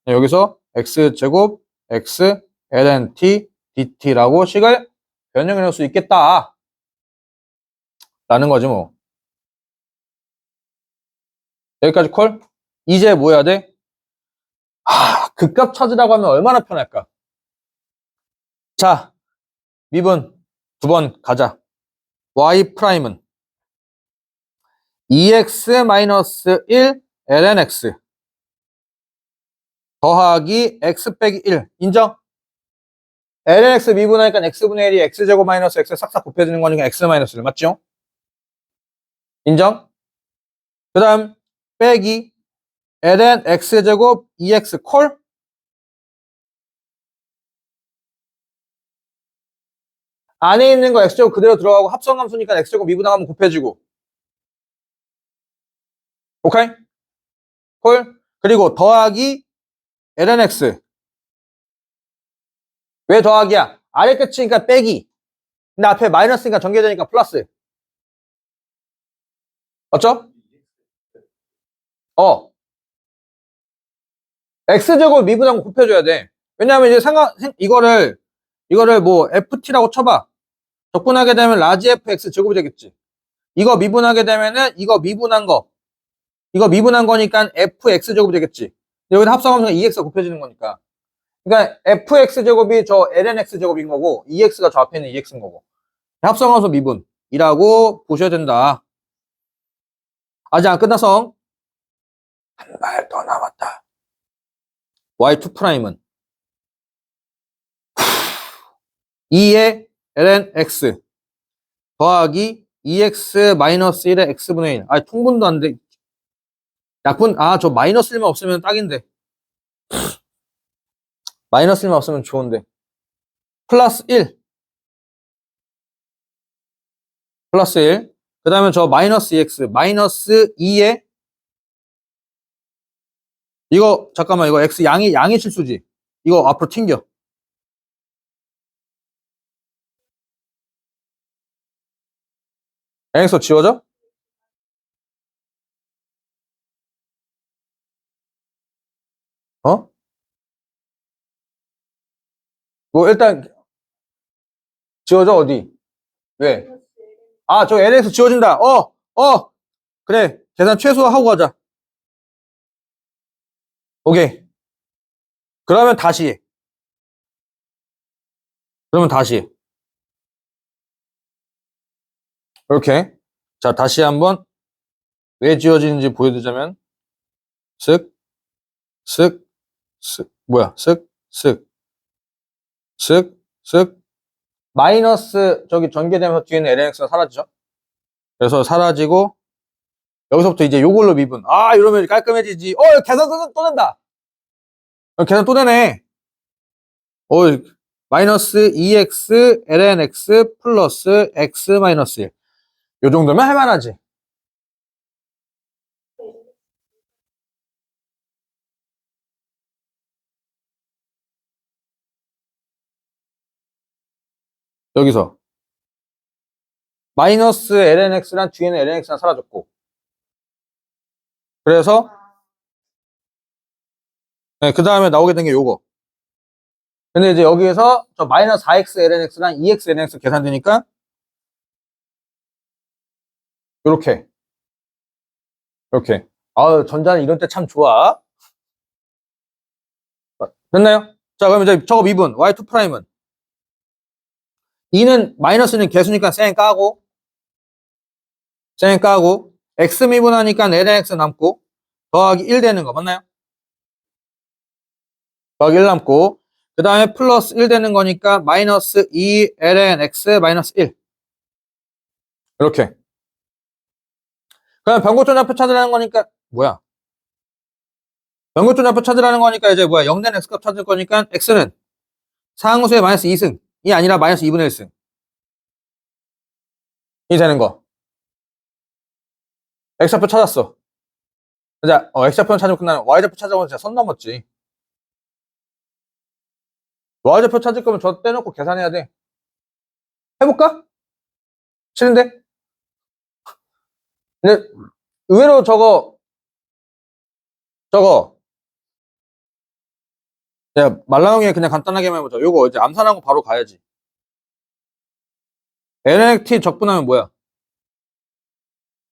Speaker 1: 여기서 x제곱 x ln t dt라고 식을 변형해 놓을 수 있겠다 라는 거지 뭐. 여기까지 콜? 이제 뭐 해야 돼? 극값 찾으라고 하면 얼마나 편할까? 자, 미분 두 번 가자. y 프라임은 2x-1 ln x 더하기 x 빼기 1 인정? ln x 미분하니까 x분의 1이 x제곱 마이너스 x 싹싹 곱해지는 거니까 x 마이너스 1 맞죠? 인정? 그 다음 빼기 ln x제곱 2x 콜? 안에 있는 거 x제곱 그대로 들어가고 합성함수니까 x제곱 미분하면 곱해지고 오케이? 콜? 그리고 더하기 ln x 왜 더하기야? 아래 끝이니까 빼기 근데 앞에 마이너스니까 전개되니까 플러스 맞죠? x제곱 미분하고 곱해줘야 돼. 왜냐하면 이제 이거를 뭐 ft라고 쳐봐. 적분하게 되면 라지 fx 제곱이 되겠지. 이거 미분하게 되면은 이거 미분한 거니까 fx 제곱이 되겠지. 여기다 합성하면 2x 곱해지는 거니까. 그러니까 fx 제곱이 저 ln x 제곱인 거고 2x가 저 앞에 있는 2x인 거고. 합성함수 미분이라고 보셔야 된다. 아직 안 끝나서 한 발 더 남았다. y2 프라임은 2의 ln x 더하기 2x 마이너스 1의 x분의 1. 통분도 안 돼. 약분, 저 마이너스 1만 없으면 딱인데. 마이너스 1만 없으면 좋은데. 플러스 1. 플러스 1. 그 다음에 저 마이너스 2x, 마이너스 2의 이거 잠깐만 이거 x 양이 실수지. 이거 앞으로 튕겨. nx 지워져? 어? 뭐 일단 지워져 어디? 왜? 아, 저 LX 지워진다. 그래. 계산 최소화하고 가자. 오케이. 그러면 다시 해. 그러면 다시 해. 이렇게. 자, 다시 한번 왜 지워지는지 보여드리자면 쓱, 쓱, 쓱, 뭐야? 쓱, 쓱, 쓱, 쓱. 마이너스 저기 전개되면서 뒤에는 LNX가 사라지죠. 그래서 사라지고 여기서부터 이제 요걸로 미분. 아, 이러면 깔끔해지지. 계산 또 낸다. 계산 또 내네. 마이너스 2x lnx 플러스 x 마이너스 1. 요 정도면 할만하지. 여기서 마이너스 lnx란 뒤에는 lnx가 사라졌고. 그래서 네, 그 다음에 나오게 된 게 요거. 근데 이제 여기에서 저 마이너스 4x lnx랑 2x lnx 계산되니까 요렇게 이렇게. 아, 전자는 이런 때 참 좋아. 됐나요? 자, 그럼 이제 저거 미분 y2'은 2는 마이너스는 개수니까 쌩 까고 x 미분하니까 lnx 남고 더하기 1 되는 거 맞나요? 더하기 1 남고 그 다음에 플러스 1 되는 거니까 마이너스 2 lnx 마이너스 1 이렇게. 그럼 변곡전좌표 찾으라는 거니까 뭐야? 변곡전좌표 찾으라는 거니까 이제 뭐야? 0 된 x값 찾을 거니까 x는 상수의 마이너스 2승이 아니라 마이너스 2분의 1승 이 되는 거. x좌표 찾았어. 자, x좌표는 찾으면 끝나는 y좌표 찾아보면 진짜 선 넘었지. y좌표 찾을 거면 저 떼놓고 계산해야 돼. 해볼까? 싫은데? 근데 의외로 저거 야, 말라용에 그냥 간단하게만 해보자. 요거 이제 암산하고 바로 가야지. ln t 적분하면 뭐야?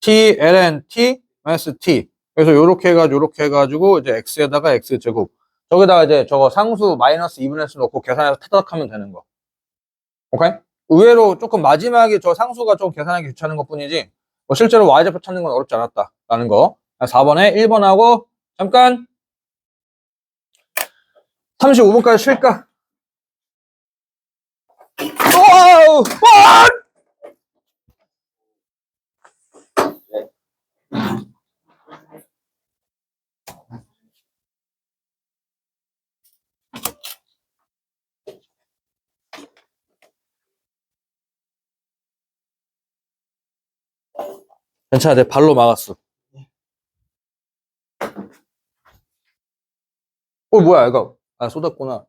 Speaker 1: t ln t 마이너스 t. 그래서 요렇게 해가지고 이제 x에다가 x 제곱. 저기다가 이제 저거 상수 마이너스 2분의 1 넣고 계산해서 타닥 하면 되는 거. 오케이? 의외로 조금 마지막에 저 상수가 좀 계산하기 귀찮은 것 뿐이지 뭐 실제로 y좌표 찾는 건 어렵지 않았다라는 거. 4번에 1번하고 잠깐 35분까지 쉴까? 오! 괜찮아, 내 발로 막았어. 뭐야, 이거. 아, 쏟았구나.